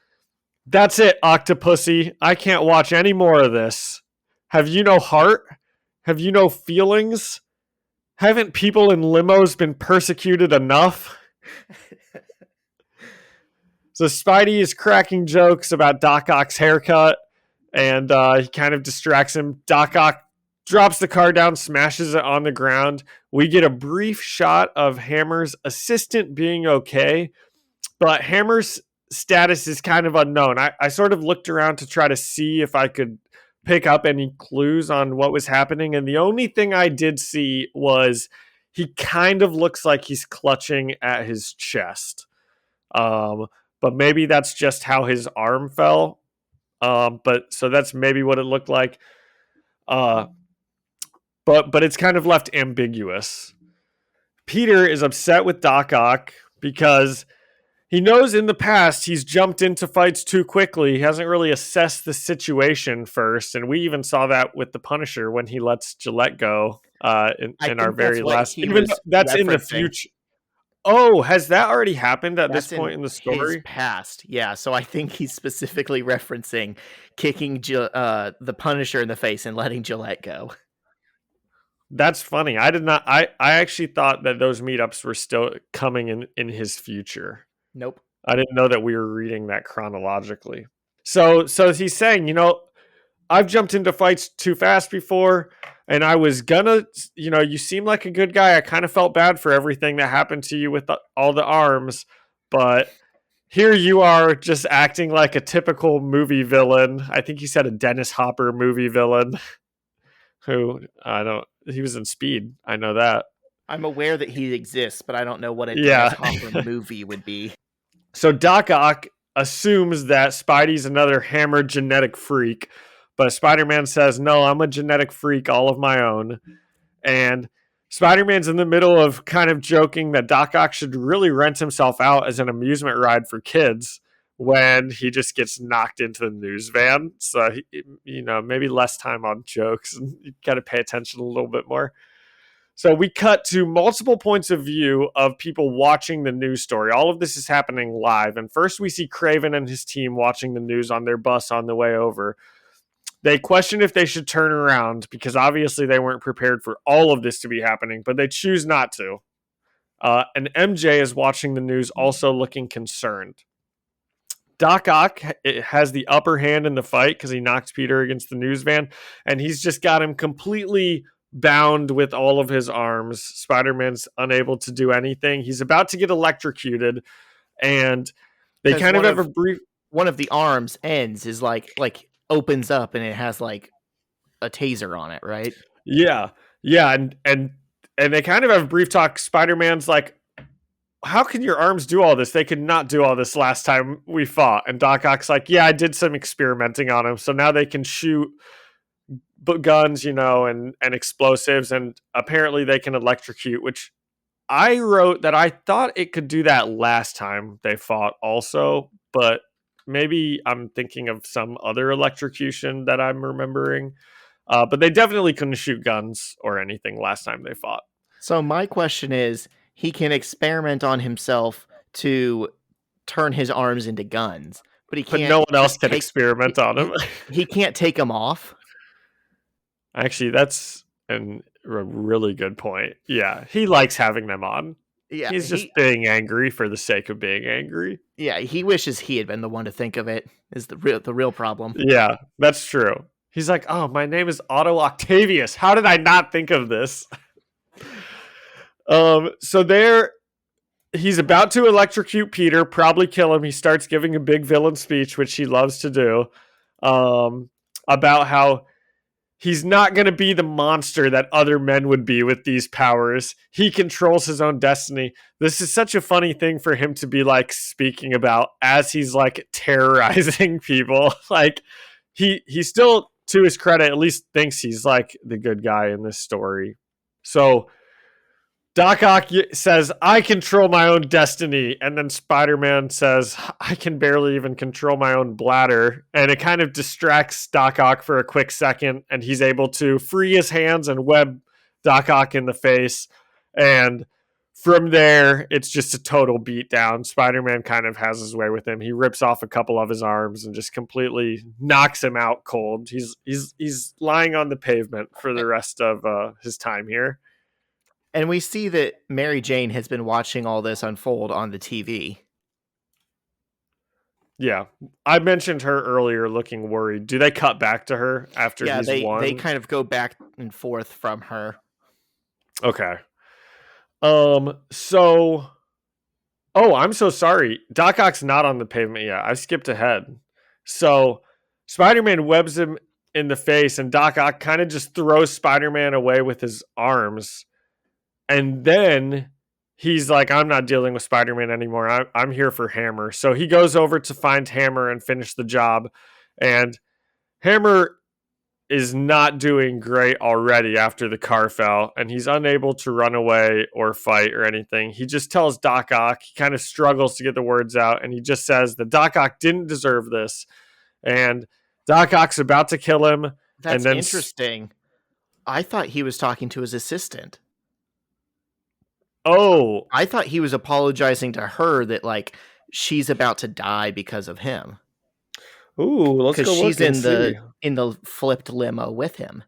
that's it, Octopussy. I can't watch any more of this. Have you no heart? Have you no feelings? Haven't people in limos been persecuted enough? So Spidey is cracking jokes about Doc Ock's haircut, and he kind of distracts him. Doc Ock drops the car down, smashes it on the ground. We get a brief shot of Hammer's assistant being okay, but Hammer's status is kind of unknown. I sort of looked around to try to see if I could pick up any clues on what was happening, and the only thing I did see was he kind of looks like he's clutching at his chest. But maybe that's just how his arm fell. But so that's maybe what it looked like. But it's kind of left ambiguous. Peter is upset with Doc Ock because he knows in the past he's jumped into fights too quickly. He hasn't really assessed the situation first, and we even saw that with the Punisher when he lets Gillette go I in our think that's very what last. he Even was that's in the referencing. future. Oh, has that already happened at this That's in point in the his story? past. Yeah, so I think he's specifically referencing kicking the Punisher in the face and letting Gillette go. That's funny. I did not. I actually thought that those meetups were still coming in his future. Nope. I didn't know that we were reading that chronologically. So he's saying, I've jumped into fights too fast before, and I was gonna, you seem like a good guy. I kind of felt bad for everything that happened to you with all the arms, but here you are just acting like a typical movie villain. I think he said a Dennis Hopper movie villain who he was in Speed. I know that. I'm aware that he exists, but I don't know what a Yeah. Dennis Hopper movie would be. So Doc Ock assumes that Spidey's another hammered genetic freak, but Spider-Man says, no, I'm a genetic freak all of my own. And Spider-Man's in the middle of kind of joking that Doc Ock should really rent himself out as an amusement ride for kids when he just gets knocked into the news van. So, maybe less time on jokes and you got to pay attention a little bit more. So we cut to multiple points of view of people watching the news story. All of this is happening live. And first we see Kraven and his team watching the news on their bus on the way over. They question if they should turn around because obviously they weren't prepared for all of this to be happening, but they choose not to. And MJ is watching the news also looking concerned. Doc Ock has the upper hand in the fight because he knocks Peter against the news van, and he's just got him completely bound with all of his arms. Spider-Man's unable to do anything. He's about to get electrocuted, and they kind of have a brief... One of the arms ends is like opens up, and it has like a taser on it, right? Yeah, and they kind of have a brief talk. Spider-Man's like, how can your arms do all this? They could not do all this last time we fought. And Doc Ock's like, yeah, I did some experimenting on him, so now they can shoot guns, and explosives, and apparently they can electrocute, which I wrote that I thought it could do that last time they fought also, but maybe I'm thinking of some other electrocution that I'm remembering. But they definitely couldn't shoot guns or anything last time they fought. So my question is, he can experiment on himself to turn his arms into guns, but he can't. But no one else can experiment on him. He can't take them off. Actually, that's a really good point. Yeah, he likes having them on. Yeah, he's just being angry for the sake of being angry. Yeah, he wishes he had been the one to think of it. Is the real problem? Yeah, that's true. He's like, oh, my name is Otto Octavius. How did I not think of this? So he's about to electrocute Peter, probably kill him. He starts giving a big villain speech, which he loves to do, about how he's not going to be the monster that other men would be with these powers. He controls his own destiny. This is such a funny thing for him to be like speaking about as he's like terrorizing people. Like he still, to his credit, at least thinks he's like the good guy in this story. So Doc Ock says, I control my own destiny. And then Spider-Man says, I can barely even control my own bladder. And it kind of distracts Doc Ock for a quick second. And he's able to free his hands and web Doc Ock in the face. And from there, it's just a total beatdown. Spider-Man kind of has his way with him. He rips off a couple of his arms and just completely knocks him out cold. He's lying on the pavement for the rest of his time here. And we see that Mary Jane has been watching all this unfold on the TV. Yeah. I mentioned her earlier looking worried. Do they cut back to her after he's won? They kind of go back and forth from her. Okay. So... Oh, I'm so sorry. Doc Ock's not on the pavement yet. I skipped ahead. So Spider-Man webs him in the face, and Doc Ock kind of just throws Spider-Man away with his arms. And then he's like, I'm not dealing with Spider-Man anymore. I'm here for Hammer. So he goes over to find Hammer and finish the job. And Hammer is not doing great already after the car fell. And he's unable to run away or fight or anything. He just tells Doc Ock. He kind of struggles to get the words out. And he just says that Doc Ock didn't deserve this. And Doc Ock's about to kill him. That's interesting. I thought he was talking to his assistant. Oh, I thought he was apologizing to her that like she's about to die because of him. ooh, let's Because go she's look and see. in the flipped limo with him.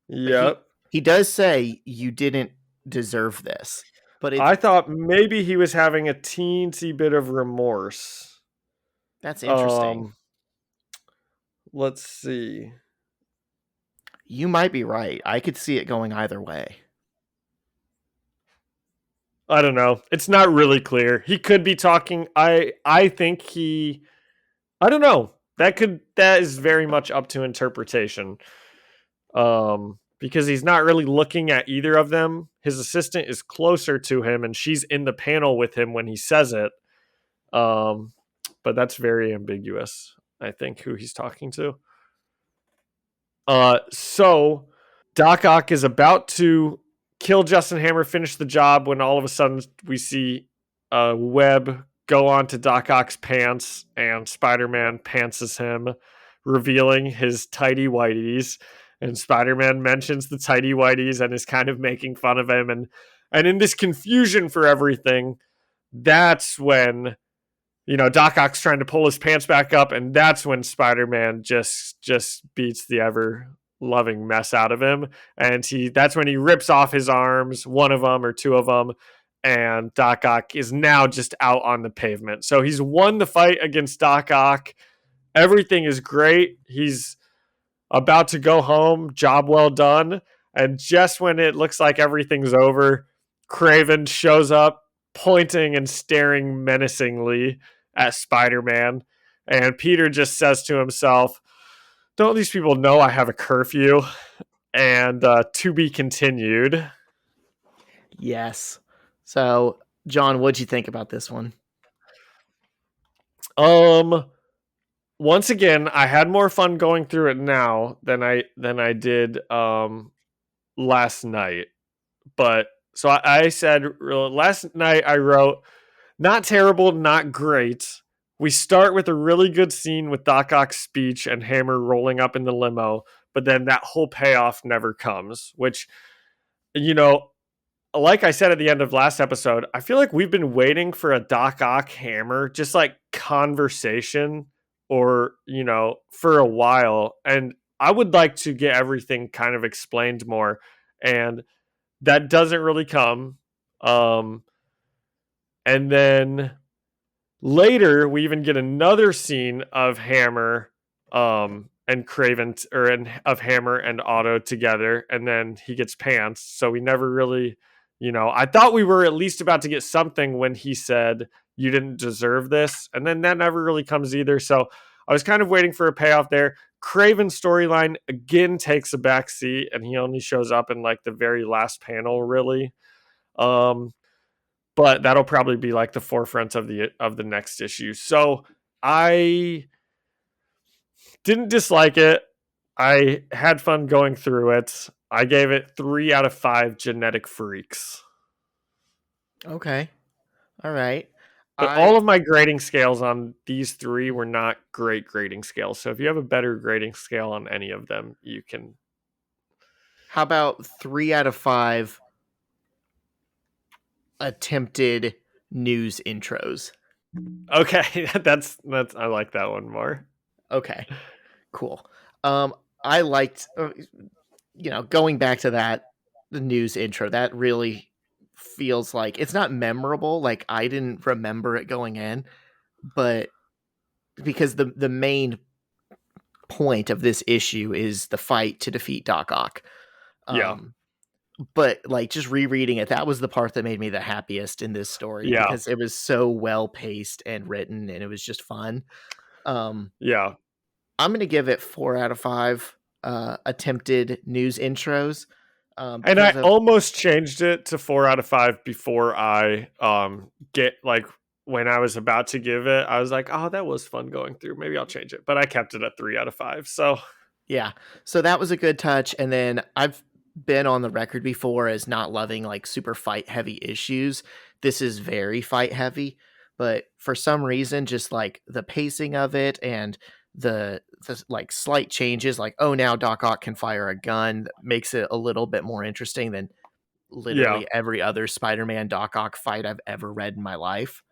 But Yep. he does say you didn't deserve this. But I thought maybe he was having a teensy bit of remorse. that's interesting. Um, let's see. You might be right. I could see it going either way. I don't know. It's not really clear. He could be talking. I think he. I don't know. That is very much up to interpretation. Because he's not really looking at either of them. His assistant is closer to him, and she's in the panel with him when he says it. But that's very ambiguous. I think who he's talking to. So Doc Ock is about to kill Justin Hammer, finish the job, when all of a sudden we see a web go onto Doc Ock's pants, and Spider-Man pantses him, revealing his tidy whities. And Spider-Man mentions the tidy whities and is kind of making fun of him. And in this confusion for everything, that's when Doc Ock's trying to pull his pants back up, and that's when Spider-Man just beats the ever loving mess out of him, and that's when he rips off his arms, one of them or two of them, and Doc Ock is now just out on the pavement. So he's won the fight against Doc Ock. Everything is great. He's about to go home. Job well done. And just when it looks like everything's over, Kraven shows up, pointing and staring menacingly at Spider-Man. And Peter just says to himself, don't these people know I have a curfew? And to be continued. Yes. So, John, what'd you think about this one? Once again, I had more fun going through it now than I did last night. But so I said last night I wrote, not terrible, not great. We start with a really good scene with Doc Ock's speech and Hammer rolling up in the limo, but then that whole payoff never comes, which, like I said at the end of last episode, I feel like we've been waiting for a Doc Ock Hammer, just like conversation or, for a while. And I would like to get everything kind of explained more. And that doesn't really come. And then later, we even get another scene of Hammer and Kraven, of Hammer and Otto together, and then he gets pants. So we never really, I thought we were at least about to get something when he said, you didn't deserve this. And then that never really comes either. So I was kind of waiting for a payoff there. Kraven's storyline again takes a back seat, and he only shows up in like the very last panel, really. But that'll probably be like the forefront of the next issue. So I didn't dislike it. I had fun going through it. I gave it 3 out of 5 genetic freaks. Okay. All right. But all of my grading scales on these 3 were not great grading scales. So if you have a better grading scale on any of them, you can. How about 3 out of 5 attempted news intros? Okay, that's I like that one more. Okay. Cool. I liked going back to the news intro, that really feels like it's not memorable. Like I didn't remember it going in, but because the main point of this issue is the fight to defeat Doc Ock. Yeah. But like just rereading it, that was the part that made me the happiest in this story because it was so well paced and written, and it was just fun. Yeah. I'm going to give it 4 out of 5 attempted news intros. And I almost changed it to 4 out of 5 before I get like when I was about to give it, I was like, oh, that was fun going through. Maybe I'll change it. But I kept it at 3 out of 5. So yeah. So that was a good touch. And then I've been on the record before as not loving like super fight heavy issues. This is very fight heavy, but for some reason, just like the pacing of it and the like slight changes, like, oh, now Doc Ock can fire a gun, makes it a little bit more interesting than Yeah. literally every other Spider-Man Doc Ock fight I've ever read in my life.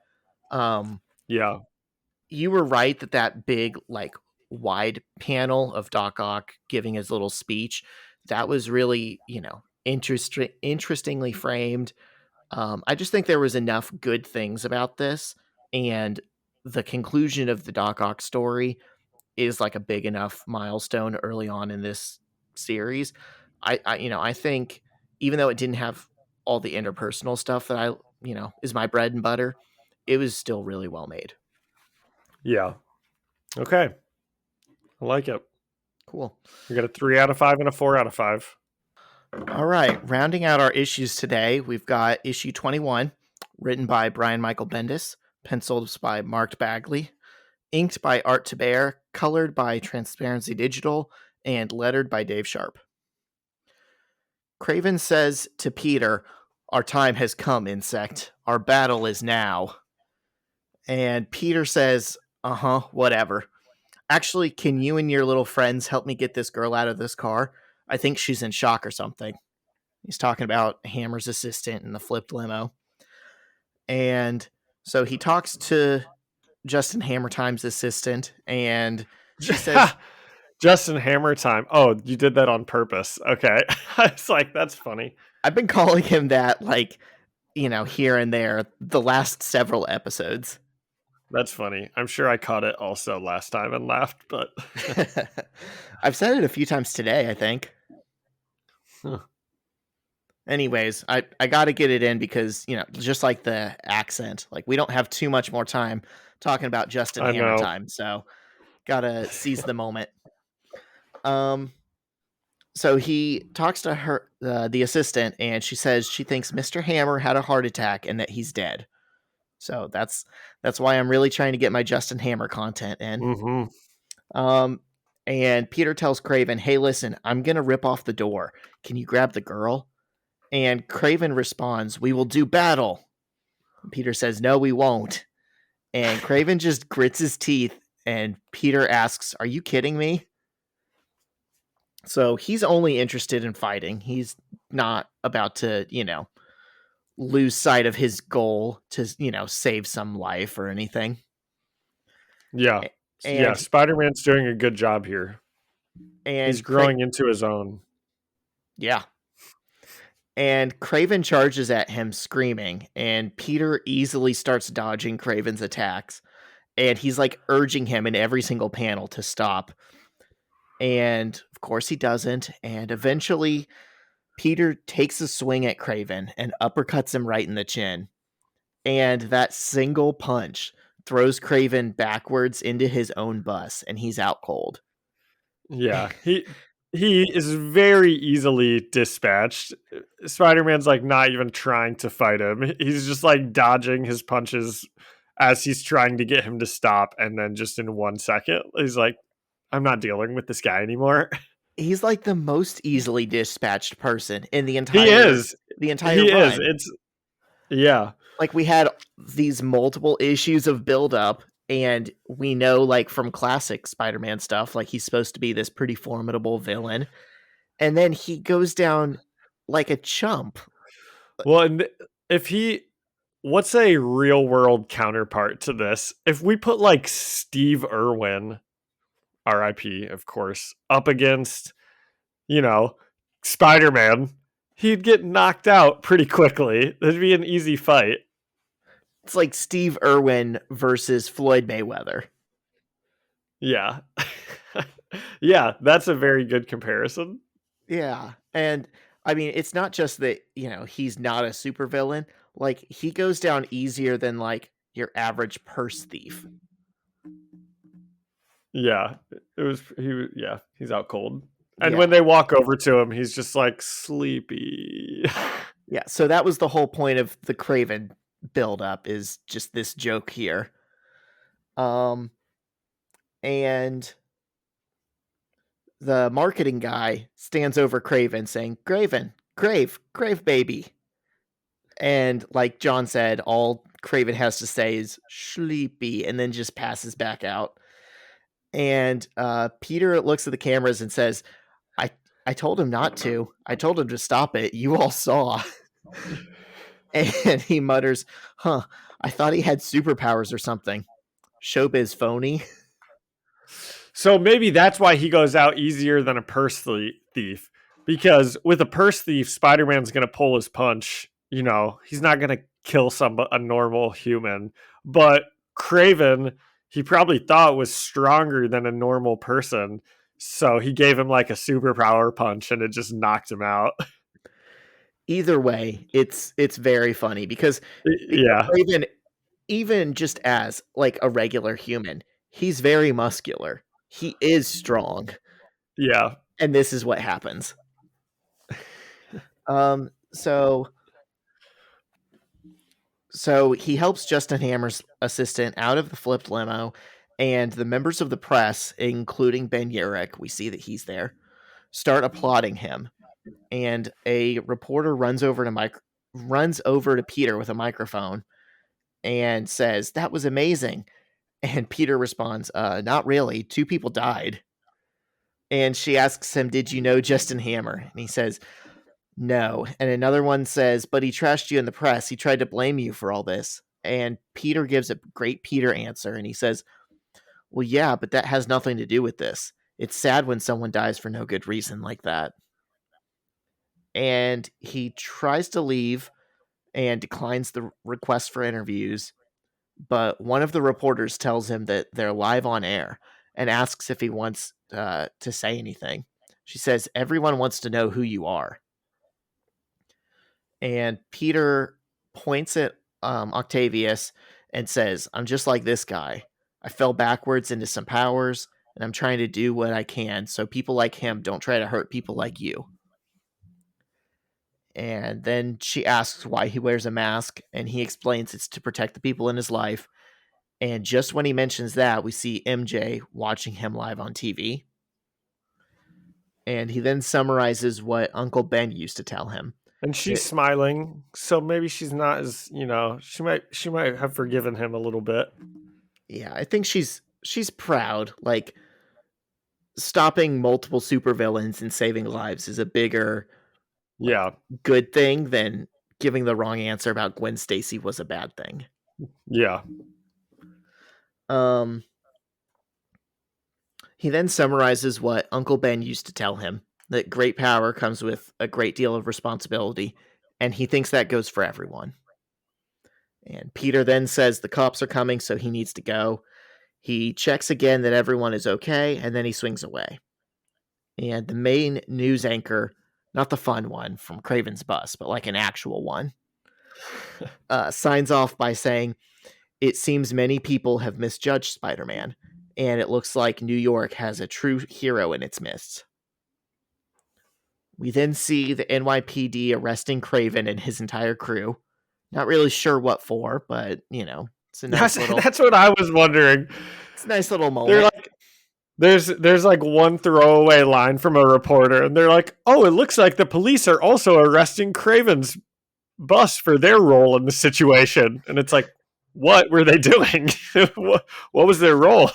Yeah. You were right that big, like, wide panel of Doc Ock giving his little speech, that was really, interestingly framed. I just think there was enough good things about this, and the conclusion of the Doc Ock story is like a big enough milestone early on in this series. I think even though it didn't have all the interpersonal stuff that is my bread and butter, it was still really well made. Yeah. Okay. I like it. Cool. We got a 3 out of 5 and a 4 out of 5. All right, rounding out our issues today, we've got issue 21, written by Brian Michael Bendis, penciled by Mark Bagley, inked by Art Taber, colored by Transparency Digital, and lettered by Dave Sharp. Kraven says to Peter, "Our time has come, insect. Our battle is now." And Peter says, whatever. Actually, can you and your little friends help me get this girl out of this car? I think she's in shock or something. He's talking about Hammer's assistant in the flipped limo. And so he talks to Justin Hammertime's assistant, and she says, Justin Hammer time. Oh, you did that on purpose. Okay. I was like, that's funny. I've been calling him that, like, here and there the last several episodes. That's funny. I'm sure I caught it also last time and laughed, but I've said it a few times today, I think. Huh. Anyways, I got to get it in because, just like the accent, like we don't have too much more time talking about Justin I Hammer know. time, so got to seize the moment. So he talks to her, the assistant, and she says she thinks Mr. Hammer had a heart attack and that he's dead. So that's why I'm really trying to get my Justin Hammer content in. Mm-hmm. And Peter tells Kraven, "Hey, listen, I'm gonna rip off the door. Can you grab the girl?" And Kraven responds, "We will do battle." Peter says, "No, we won't." And Kraven just grits his teeth, and Peter asks, "Are you kidding me?" So he's only interested in fighting. He's not about to, lose sight of his goal to, save some life or anything. Yeah. Yeah. And Spider-Man's doing a good job here. He's growing into his own. Yeah. And Kraven charges at him screaming, and Peter easily starts dodging Kraven's attacks. And he's like urging him in every single panel to stop. And of course he doesn't. And eventually Peter takes a swing at Kraven and uppercuts him right in the chin. And that single punch throws Kraven backwards into his own bus, and he's out cold. Yeah. He is very easily dispatched. Spider-Man's like not even trying to fight him. He's just like dodging his punches as he's trying to get him to stop. And then just in 1 second, he's like, I'm not dealing with this guy anymore. He's like the most easily dispatched person in the He is. entire He run. is. It's yeah. Like we had these multiple issues of buildup, and we know, like, from classic Spider-Man stuff, like he's supposed to be this pretty formidable villain, and then he goes down like a chump. Well, and what's a real world counterpart to this? If we put like Steve Irwin, R.I.P. of course, up against, Spider-Man, he'd get knocked out pretty quickly. It'd be an easy fight. It's like Steve Irwin versus Floyd Mayweather. Yeah. Yeah, that's a very good comparison. Yeah. And I mean, it's not just that, he's not a supervillain. Like, he goes down easier than like your average purse thief. Yeah. He's out cold. And when they walk over to him, he's just like sleepy. Yeah, so that was the whole point of the Kraven build-up, is just this joke here. And the marketing guy stands over Kraven saying, "Kraven, Crave baby." And like John said, all Kraven has to say is sleepy, and then just passes back out. And Peter looks at the cameras and says, I told him not to. I told him to stop it. You all saw." And he mutters, "Huh, I thought he had superpowers or something. Showbiz phony." So maybe that's why he goes out easier than a purse thief. Because with a purse thief, Spider-Man's going to pull his punch. You know, he's not going to kill a normal human. But Kraven, he probably thought was stronger than a normal person. So he gave him like a superpower punch and it just knocked him out. Either way, it's very funny because Yeah. Raven, even just as like a regular human, he's very muscular. He is strong, Yeah. and this is what happens. So he helps Justin Hammer's assistant out of the flipped limo, and the members of the press, including Ben Urich, we see that he's there, start applauding him. And a reporter runs over to Peter with a microphone and says, "That was amazing." And Peter responds, "Not really. 2 people died." And she asks him, "Did you know Justin Hammer?" And he says, "No." And another one says, "But he trashed you in the press. He tried to blame you for all this." And Peter gives a great Peter answer, and he says, "Well, yeah, but that has nothing to do with this. It's sad when someone dies for no good reason like that." And he tries to leave and declines the request for interviews, but one of the reporters tells him that they're live on air and asks if he wants to say anything. She says, "Everyone wants to know who you are." And Peter points at Octavius and says, "I'm just like this guy. I fell backwards into some powers, and I'm trying to do what I can so people like him don't try to hurt people like you." And then she asks why he wears a mask, and he explains it's to protect the people in his life. And just when he mentions that, we see MJ watching him live on TV. And he then summarizes what Uncle Ben used to tell him. And she's smiling, so maybe she's not as, she might have forgiven him a little bit. Yeah, I think she's proud. Like, stopping multiple supervillains and saving lives is a bigger good thing than giving the wrong answer about Gwen Stacy was a bad thing. Yeah. He then summarizes what Uncle Ben used to tell him, that great power comes with a great deal of responsibility, and he thinks that goes for everyone. And Peter then says the cops are coming, so he needs to go. He checks again that everyone is okay, and then he swings away. And the main news anchor, not the fun one from Kraven's bus, but like an actual one, signs off by saying, "It seems many people have misjudged Spider-Man, and it looks like New York has a true hero in its midst." We then see the NYPD arresting Kraven and his entire crew. Not really sure what for, but, it's a nice little... That's what I was wondering. It's a nice little moment. They're like, there's like one throwaway line from a reporter, and they're like, "Oh, it looks like the police are also arresting Kraven's bus for their role in the situation." And it's like, what were they doing? What was their role?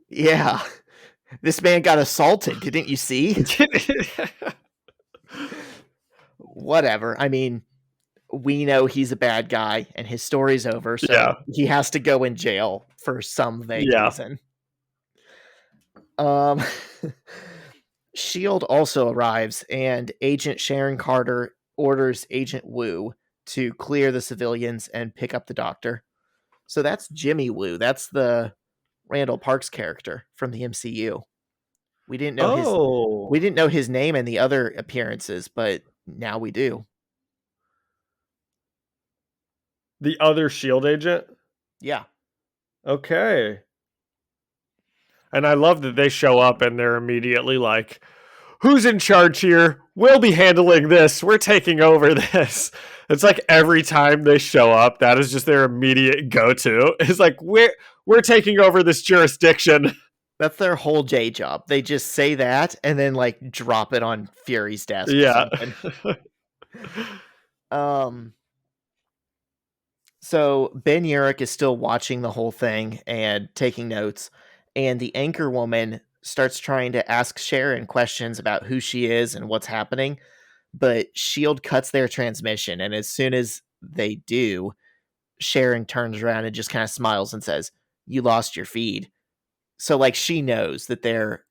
Yeah. This man got assaulted. Didn't you see? Whatever. I mean, we know he's a bad guy and his story's over, so he has to go in jail for some vague reason. S.H.I.E.L.D. also arrives, and Agent Sharon Carter orders Agent Woo to clear the civilians and pick up the doctor. So that's Jimmy Woo. That's the Randall Parks character from the MCU. We didn't know his name in the other appearances, but now we do. The other S.H.I.E.L.D. agent? Yeah. Okay. And I love that they show up and they're immediately like, "Who's in charge here? We'll be handling this. We're taking over this." It's like every time they show up, that is just their immediate go-to. It's like, we're taking over this jurisdiction. That's their whole day job. They just say that and then like drop it on Fury's desk. Yeah. So Ben Urich is still watching the whole thing and taking notes, and the anchor woman starts trying to ask Sharon questions about who she is and what's happening, but Shield cuts their transmission, and as soon as they do, Sharon turns around and just kind of smiles and says, "You lost your feed." So like she knows that they're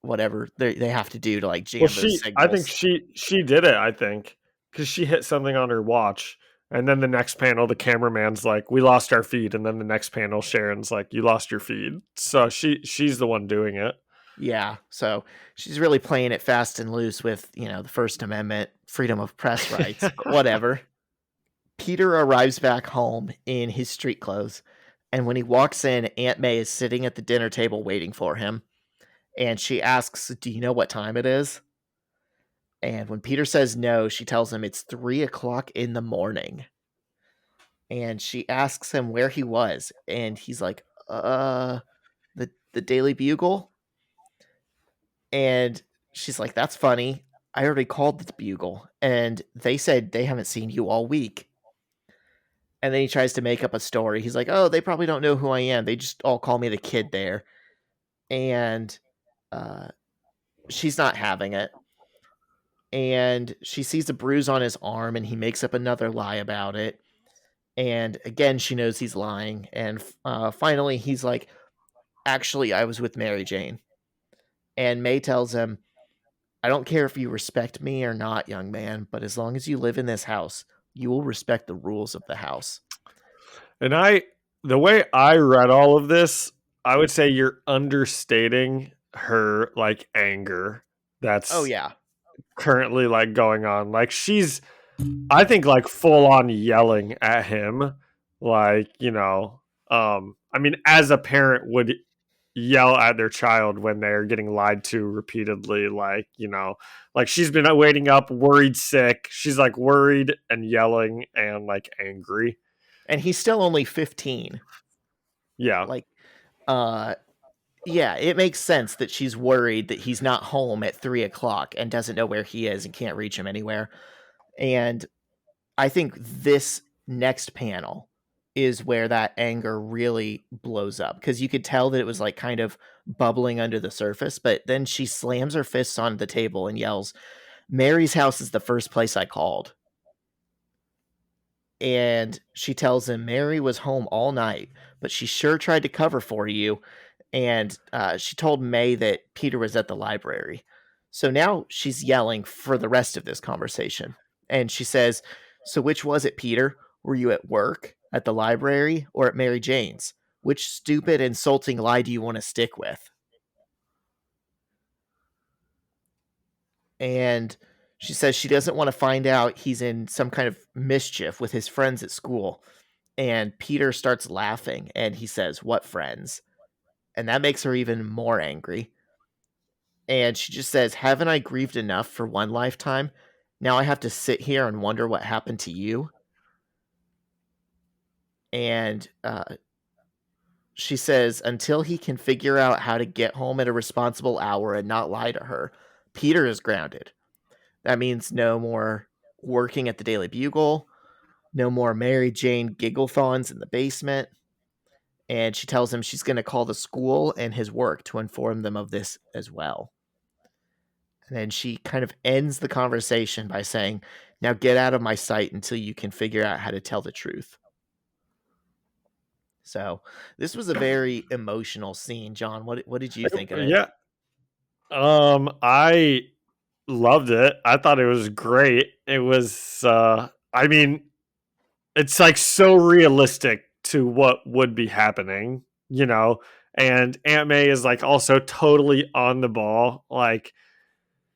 whatever they have to do to like Well, jam those I think signals. she did it. I think because she hit something on her watch, and then the next panel, the cameraman's like, "We lost our feed," and then the next panel, Sharon's like, "You lost your feed." So she's the one doing it. Yeah, so she's really playing it fast and loose with, the First Amendment, freedom of press rights, but whatever. Peter arrives back home in his street clothes, and when he walks in, Aunt May is sitting at the dinner table waiting for him, and she asks, "Do you know what time it is?" And when Peter says no, she tells him it's 3 o'clock in the morning. And she asks him where he was, and he's like, the Daily Bugle? And she's like, "That's funny. I already called the Bugle, and they said they haven't seen you all week." And then he tries to make up a story. He's like, "Oh, they probably don't know who I am. They just all call me the kid there." And uh, she's not having it. And she sees a bruise on his arm, and he makes up another lie about it. And again, she knows he's lying. And finally, he's like, "Actually, I was with Mary Jane." And May tells him, "I don't care if you respect me or not, young man, but as long as you live in this house, you will respect the rules of the house." And the way I read all of this, I would say you're understating her like anger Oh, that's yeah. currently like going on. Like she's, I think, like full on yelling at him, like I mean, as a parent would yell at their child when they're getting lied to repeatedly, like she's been waiting up, worried, sick. She's like worried and yelling and like angry. And he's still only 15. Yeah. Like, uh, yeah, it makes sense that she's worried that he's not home at 3 o'clock and doesn't know where he is and can't reach him anywhere. And I think this next panel is where that anger really blows up, because you could tell that it was like kind of bubbling under the surface, but then she slams her fists on the table and yells, "Mary's house is the first place I called." And she tells him Mary was home all night, but she sure tried to cover for you. And she told May that Peter was at the library. So now she's yelling for the rest of this conversation. And she says, "So which was it, Peter? Were you at work, at the library, or at Mary Jane's? Which stupid, insulting lie do you want to stick with?" And she says she doesn't want to find out he's in some kind of mischief with his friends at school. And Peter starts laughing and he says, "What friends?" And that makes her even more angry. And she just says, "Haven't I grieved enough for one lifetime? Now I have to sit here and wonder what happened to you." And she says, until he can figure out how to get home at a responsible hour and not lie to her, Peter is grounded. That means no more working at the Daily Bugle, no more Mary Jane gigglethons in the basement. And she tells him she's going to call the school and his work to inform them of this as well. And then she kind of ends the conversation by saying, "Now get out of my sight until you can figure out how to tell the truth." So this was a very emotional scene. John, what did you think of it? Yeah. I loved it. I thought it was great. It was I mean, it's like so realistic to what would be happening, you know. And Aunt May is like also totally on the ball. Like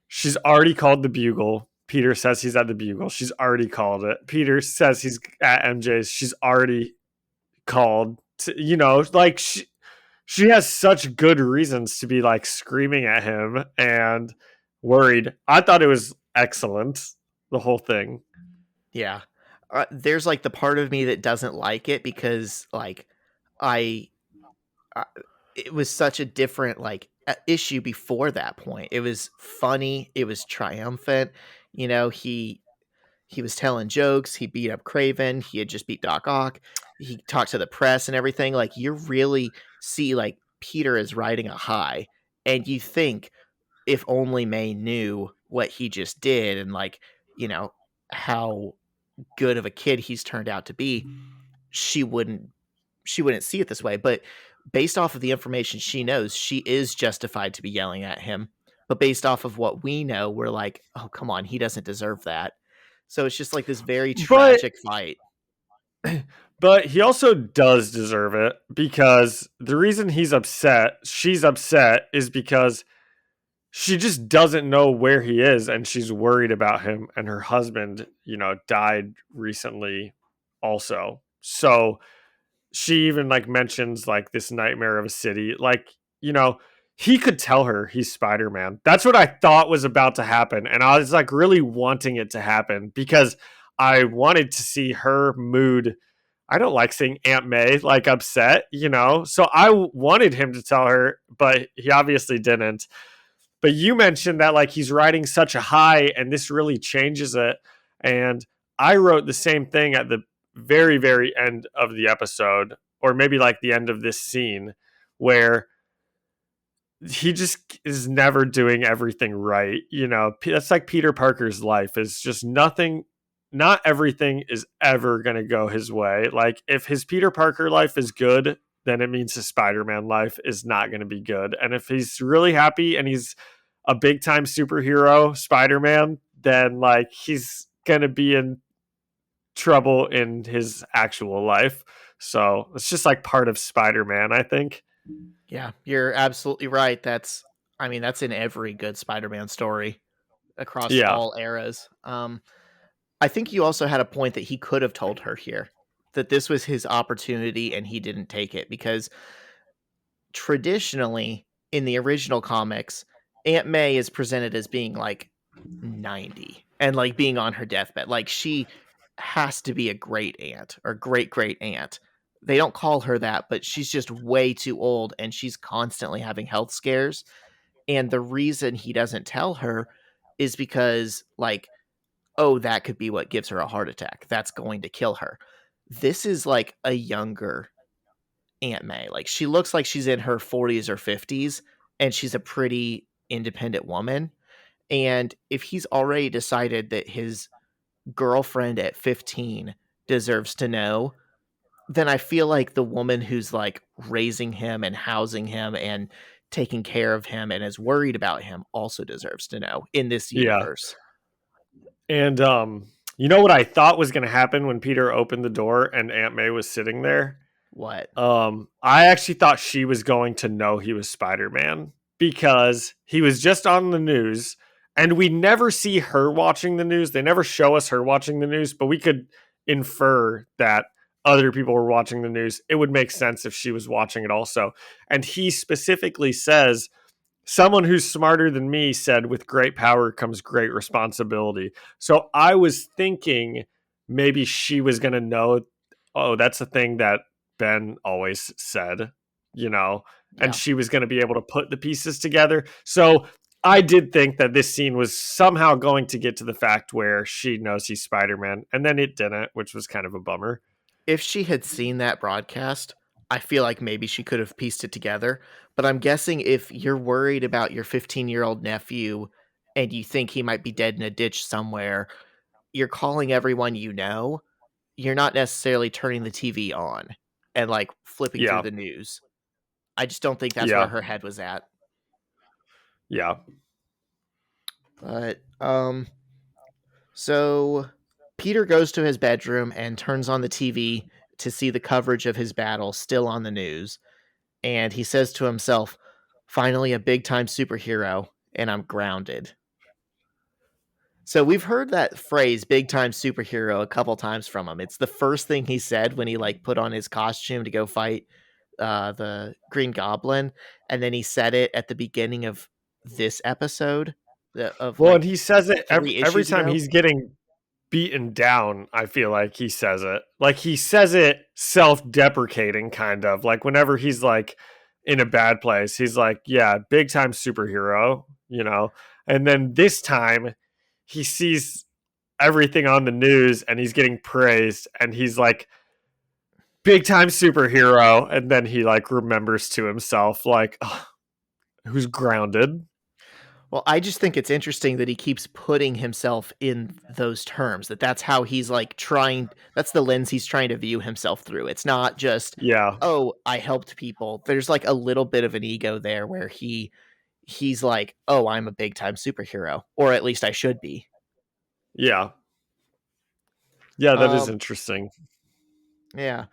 she's already called the Bugle. Peter says he's at the Bugle. She's already called it. Peter says he's at MJ's. She's already called. Like she has such good reasons to be like screaming at him and worried. I thought it was excellent, the whole thing. Yeah. There's like the part of me that doesn't like it because like I, I it was such a different like issue before that point. It was funny, it was triumphant. He was telling jokes. He beat up Kraven. He had just beat Doc Ock. He talked to the press and everything. Like you really see like Peter is riding a high, and you think if only May knew what he just did and like you know, how good of a kid he's turned out to be, she wouldn't see it this way. But based off of the information she knows, she is justified to be yelling at him. But based off of what we know, we're like, oh, come on, he doesn't deserve that. So it's just like this very But tragic fight. But he also does deserve it, because the reason she's upset, is because she just doesn't know where he is, and she's worried about him, and her husband, died recently also. So she even like mentions like this nightmare of a city. Like, he could tell her he's Spider-Man. That's what I thought was about to happen. And I was like really wanting it to happen, because I wanted to see her mood. I don't like seeing Aunt May like upset, So I wanted him to tell her, but he obviously didn't. But you mentioned that like he's riding such a high, and this really changes it. And I wrote the same thing at the very, very end of the episode, or maybe like the end of this scene, where he just is never doing everything right. That's like Peter Parker's life, is just nothing, not everything is ever going to go his way. Like if his Peter Parker life is good, then it means his Spider-Man life is not going to be good. And if he's really happy and he's a big time superhero Spider-Man, then like he's going to be in trouble in his actual life. So it's just like part of Spider-Man, I think. Yeah, you're absolutely right. That's in every good Spider-Man story across Yeah. all eras. I think you also had a point that he could have told her here that this was his opportunity and he didn't take it, because traditionally in the original comics, Aunt May is presented as being like 90 and like being on her deathbed. Like she has to be a great aunt or great great aunt. They don't call her that, but she's just way too old and she's constantly having health scares. And the reason he doesn't tell her is because, like, oh, that could be what gives her a heart attack. That's going to kill her. This is like a younger Aunt May. Like, she looks like she's in her 40s or 50s, and she's a pretty independent woman. And if he's already decided that his girlfriend at 15 deserves to know, then I feel like the woman who's like raising him and housing him and taking care of him and is worried about him also deserves to know in this Yeah. universe. And you know what I thought was going to happen when Peter opened the door and Aunt May was sitting there? What? I actually thought she was going to know he was Spider-Man, because he was just on the news, and we never see her watching the news. They never show us her watching the news, but we could infer that other people were watching the news. It would make sense if she was watching it also. And he specifically says, someone who's smarter than me said, with great power comes great responsibility. So I was thinking maybe she was going to know, oh, that's the thing that Ben always said, and Yeah. she was going to be able to put the pieces together. So I did think that this scene was somehow going to get to the fact where she knows he's Spider-Man, and then it didn't, which was kind of a bummer. If she had seen that broadcast, I feel like maybe she could have pieced it together. But I'm guessing if you're worried about your 15-year-old nephew and you think he might be dead in a ditch somewhere, you're calling everyone you know. You're not necessarily turning the TV on and like flipping through Yeah. the news. I just don't think that's where Yeah. her head was at. Yeah. But so Peter goes to his bedroom and turns on the TV to see the coverage of his battle still on the news. And he says to himself, finally a big time superhero, and I'm grounded. So we've heard that phrase big time superhero a couple times from him. It's the first thing he said when he like put on his costume to go fight the Green Goblin, and then he said it at the beginning of this episode of Well, and like he says it three every issues time ago. he's getting beaten down. I feel like he says it. Like he says it self-deprecating, kind of. Like whenever he's like in a bad place, he's like, yeah, big time superhero, And then this time he sees everything on the news and he's getting praised and he's like, big time superhero. And then he like remembers to himself, like, oh, who's grounded. Well, I just think it's interesting that he keeps putting himself in those terms, that's how he's like that's the lens he's trying to view himself through. It's not just, Yeah. oh, I helped people. There's like a little bit of an ego there where he's like, oh, I'm a big time superhero, or at least I should be. Yeah. Yeah, that is Um, interesting. yeah.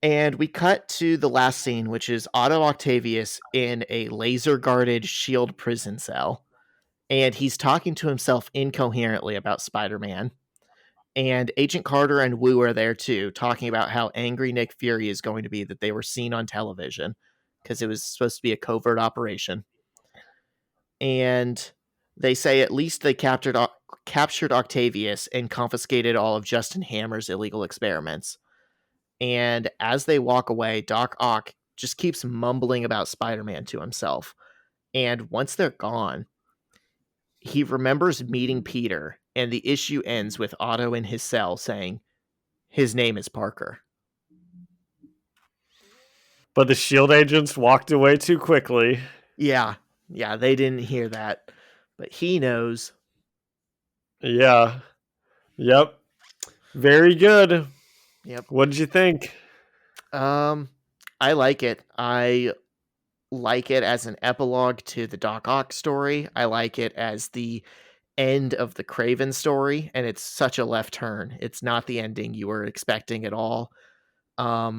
And we cut to the last scene, which is Otto Octavius in a laser guarded shield prison cell. And he's talking to himself incoherently about Spider Man. And Agent Carter and Wu are there too, talking about how angry Nick Fury is going to be that they were seen on television because it was supposed to be a covert operation. And they say at least they captured Octavius and confiscated all of Justin Hammer's illegal experiments. And as they walk away, Doc Ock just keeps mumbling about Spider-Man to himself. And once they're gone, he remembers meeting Peter, and the issue ends with Otto in his cell saying, his name is Parker. But the Shield agents walked away too quickly. Yeah, they didn't hear that, but he knows. Yeah. Yep. Very good. Yep. What did you think? I like it. I like it as an epilogue to the Doc Ock story. I like it as the end of the Kraven story, and it's such a left turn. It's not the ending you were expecting at all. I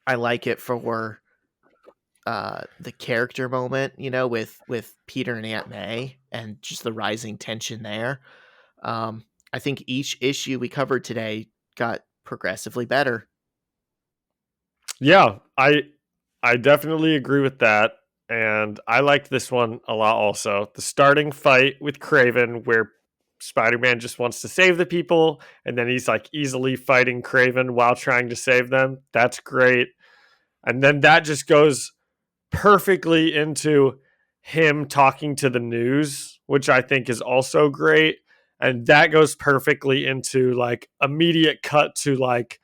like it for the character moment, with Peter and Aunt May, and just the rising tension there. I think each issue we covered today got progressively better. Yeah, I definitely agree with that. And I liked this one a lot also. The starting fight with Kraven, where Spider-Man just wants to save the people, and then he's like easily fighting Kraven while trying to save them. That's great. And then that just goes perfectly into him talking to the news, which I think is also great. And that goes perfectly into like immediate cut to like,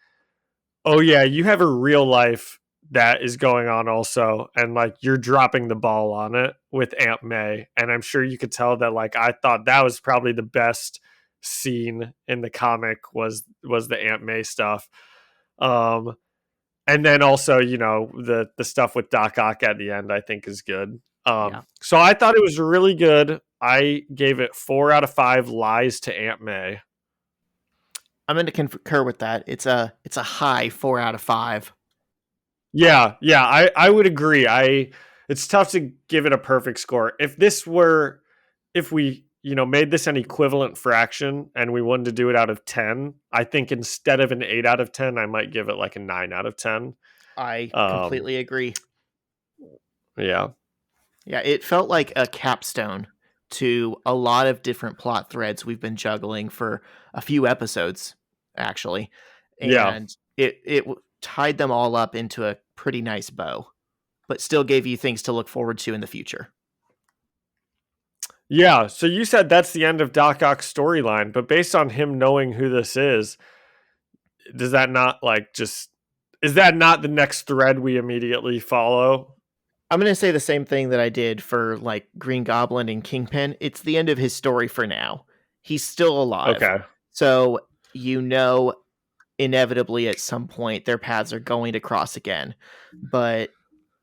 oh yeah, you have a real life that is going on also, and like you're dropping the ball on it with Aunt May. And I'm sure you could tell that like I thought that was probably the best scene in the comic was the Aunt May stuff. Um and then also, the stuff with Doc Ock at the end I think is good. Yeah. So I thought it was really good. I gave it 4 out of 5 lies to Aunt May. I'm going to concur with that. It's a high 4 out of 5. Yeah, I would agree. It's tough to give it a perfect score. If we, made this an equivalent fraction and we wanted to do it out of 10, I think instead of an 8 out of 10, I might give it like a 9 out of 10. I completely agree. Yeah. Yeah, it felt like a capstone to a lot of different plot threads we've been juggling for a few episodes, actually. And it tied them all up into a pretty nice bow, but still gave you things to look forward to in the future. Yeah, so you said that's the end of Doc Ock's storyline, but based on him knowing who this is that not is that not the next thread we immediately follow? I'm going to say the same thing that I did for like Green Goblin and Kingpin. It's the end of his story for now. He's still alive. Okay. So, inevitably at some point their paths are going to cross again. But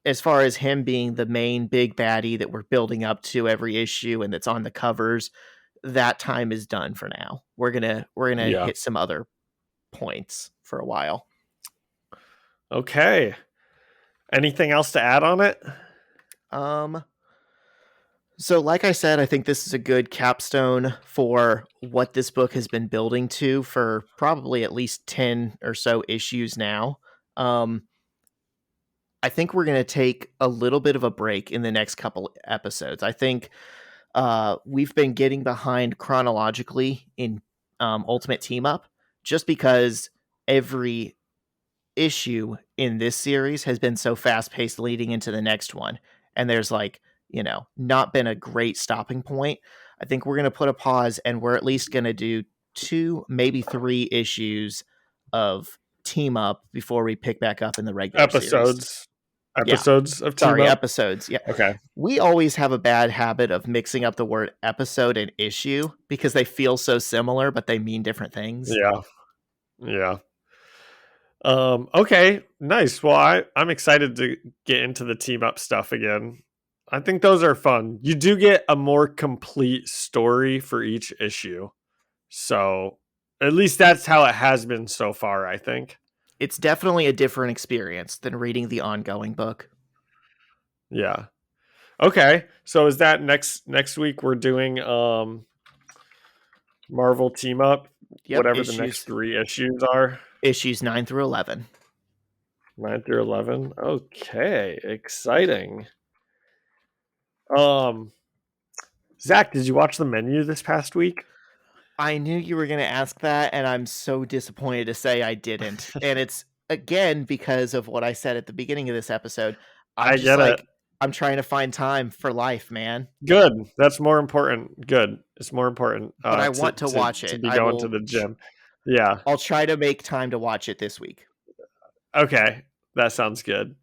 as far as him being the main big baddie that we're building up to every issue and that's on the covers, that time is done for now. We're going to hit some other points for a while. Okay. Anything else to add on it? So like I said, I think this is a good capstone for what this book has been building to for probably at least 10 or so issues now. I think we're going to take a little bit of a break in the next couple episodes. I think we've been getting behind chronologically in Ultimate Team Up just because every issue in this series has been so fast paced leading into the next one. And there's not been a great stopping point. I think we're going to put a pause and we're at least going to do 2, maybe 3 issues of Team Up before we pick back up in the regular episodes. series. Episodes of Team Sorry, Up? episodes. Yeah. Okay. We always have a bad habit of mixing up the word episode and issue because they feel so similar, but they mean different things. Yeah. Yeah. Okay, nice. Well, I'm excited to get into the Team Up stuff again. I think those are fun. You do get a more complete story for each issue. So at least that's how it has been so far, I think. It's definitely a different experience than reading the ongoing book. Yeah. Okay. So is that next week we're doing Marvel Team Up, Yep, whatever the next 3 issues are. Issues 9 through 11. 9 through 11. Okay, exciting. Zach, did you watch The Menu this past week? I knew you were going to ask that, and I'm so disappointed to say I didn't. And it's, again, because of what I said at the beginning of this episode. I get it. I'm trying to find time for life, man. Good. That's more important. Good. It's more important. But I want to watch it. To be going to the gym. Yeah. I'll try to make time to watch it this week. Okay. That sounds good.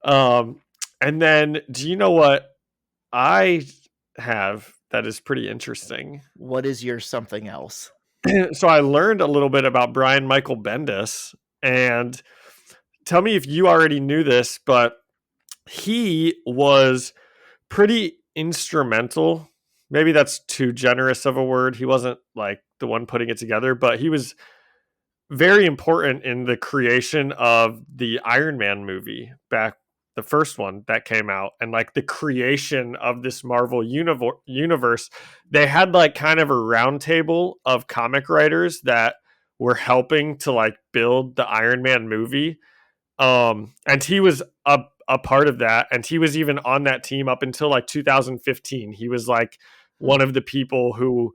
And then do you know what I have that is pretty interesting? What is your something else? So I learned a little bit about Brian Michael Bendis, and tell me if you already knew this, but he was pretty instrumental. Maybe that's too generous of a word. He wasn't like the one putting it together, but he was very important in the creation of the Iron Man movie, back the first one that came out, and like the creation of this Marvel universe. They had like kind of a roundtable of comic writers that were helping to like build the Iron Man movie. And he was a part of that, and he was even on that team up until like 2015. He was like one of the people who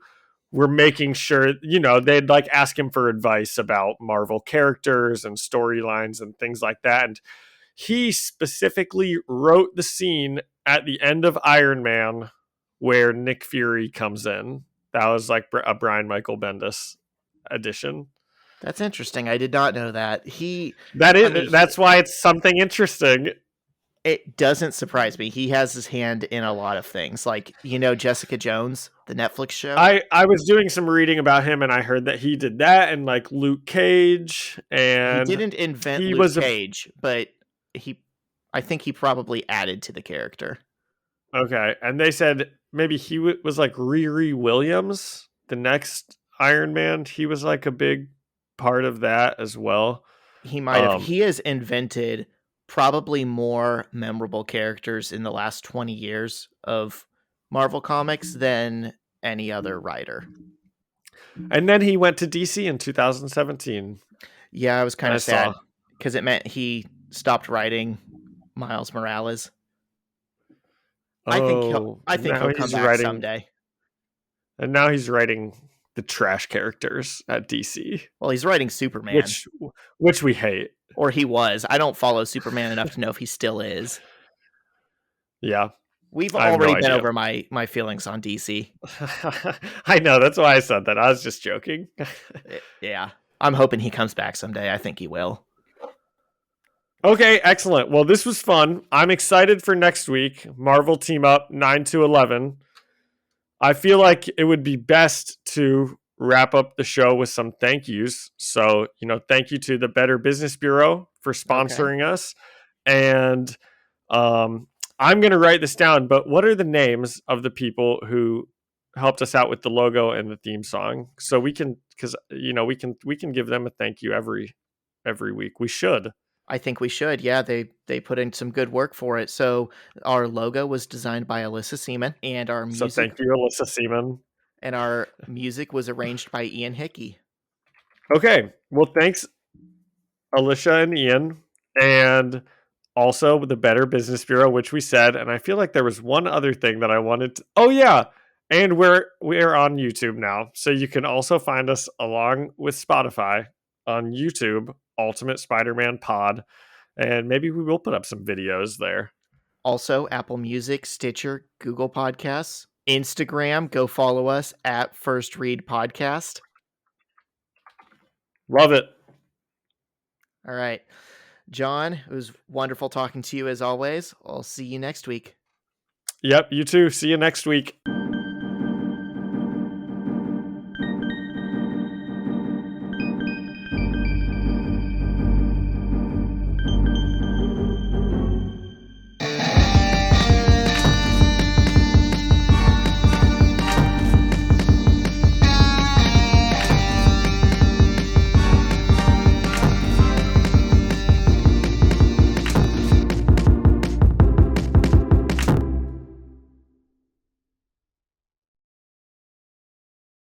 were making sure, they'd like ask him for advice about Marvel characters and storylines and things like that. And he specifically wrote the scene at the end of Iron Man where Nick Fury comes in. That was like a Brian Michael Bendis edition. That's interesting. I did not know that. That's why it's something interesting. It doesn't surprise me. He has his hand in a lot of things. Like, Jessica Jones, the Netflix show. I was doing some reading about him, and I heard that he did that, and like Luke Cage, and he didn't invent Luke Cage, but I think he probably added to the character. Okay, and they said maybe he was like Riri Williams, the next Iron Man. He was like a big part of that as well. He might have. He has invented probably more memorable characters in the last 20 years of Marvel Comics than any other writer. And then he went to DC in 2017. Yeah, I was kind of sad because it meant he stopped writing Miles Morales. I think he'll come back someday. And now he's writing the trash characters at DC. Well, he's writing Superman, which we hate. Or he was. I don't follow Superman enough to know if he still is. Yeah. We've already been over my feelings on DC. I know. That's why I said that. I was just joking. Yeah. I'm hoping he comes back someday. I think he will. Okay, excellent. Well, this was fun. I'm excited for next week. Marvel Team Up 9 to 11. I feel like it would be best to wrap up the show with some thank yous. So, thank you to the Better Business Bureau for sponsoring us. And I'm going to write this down, but what are the names of the people who helped us out with the logo and the theme song? So we can, because we can give them a thank you every week. We should. I think we should. Yeah, they put in some good work for it. So our logo was designed by Alyssa Seaman, and our music. So thank you, Alyssa Seaman. And our music was arranged by Ian Hickey. Okay. Well, thanks, Alicia and Ian. And also the Better Business Bureau, which we said. And I feel like there was one other thing that I wanted to... Oh, yeah. And we're on YouTube now. So you can also find us along with Spotify on YouTube, Ultimate Spider-Man Pod. And maybe we will put up some videos there. Also, Apple Music, Stitcher, Google Podcasts. Instagram, go follow us at First Read Podcast. Love it. All right. John, it was wonderful talking to you as always. I'll see you next week. Yep, you too. See you next week.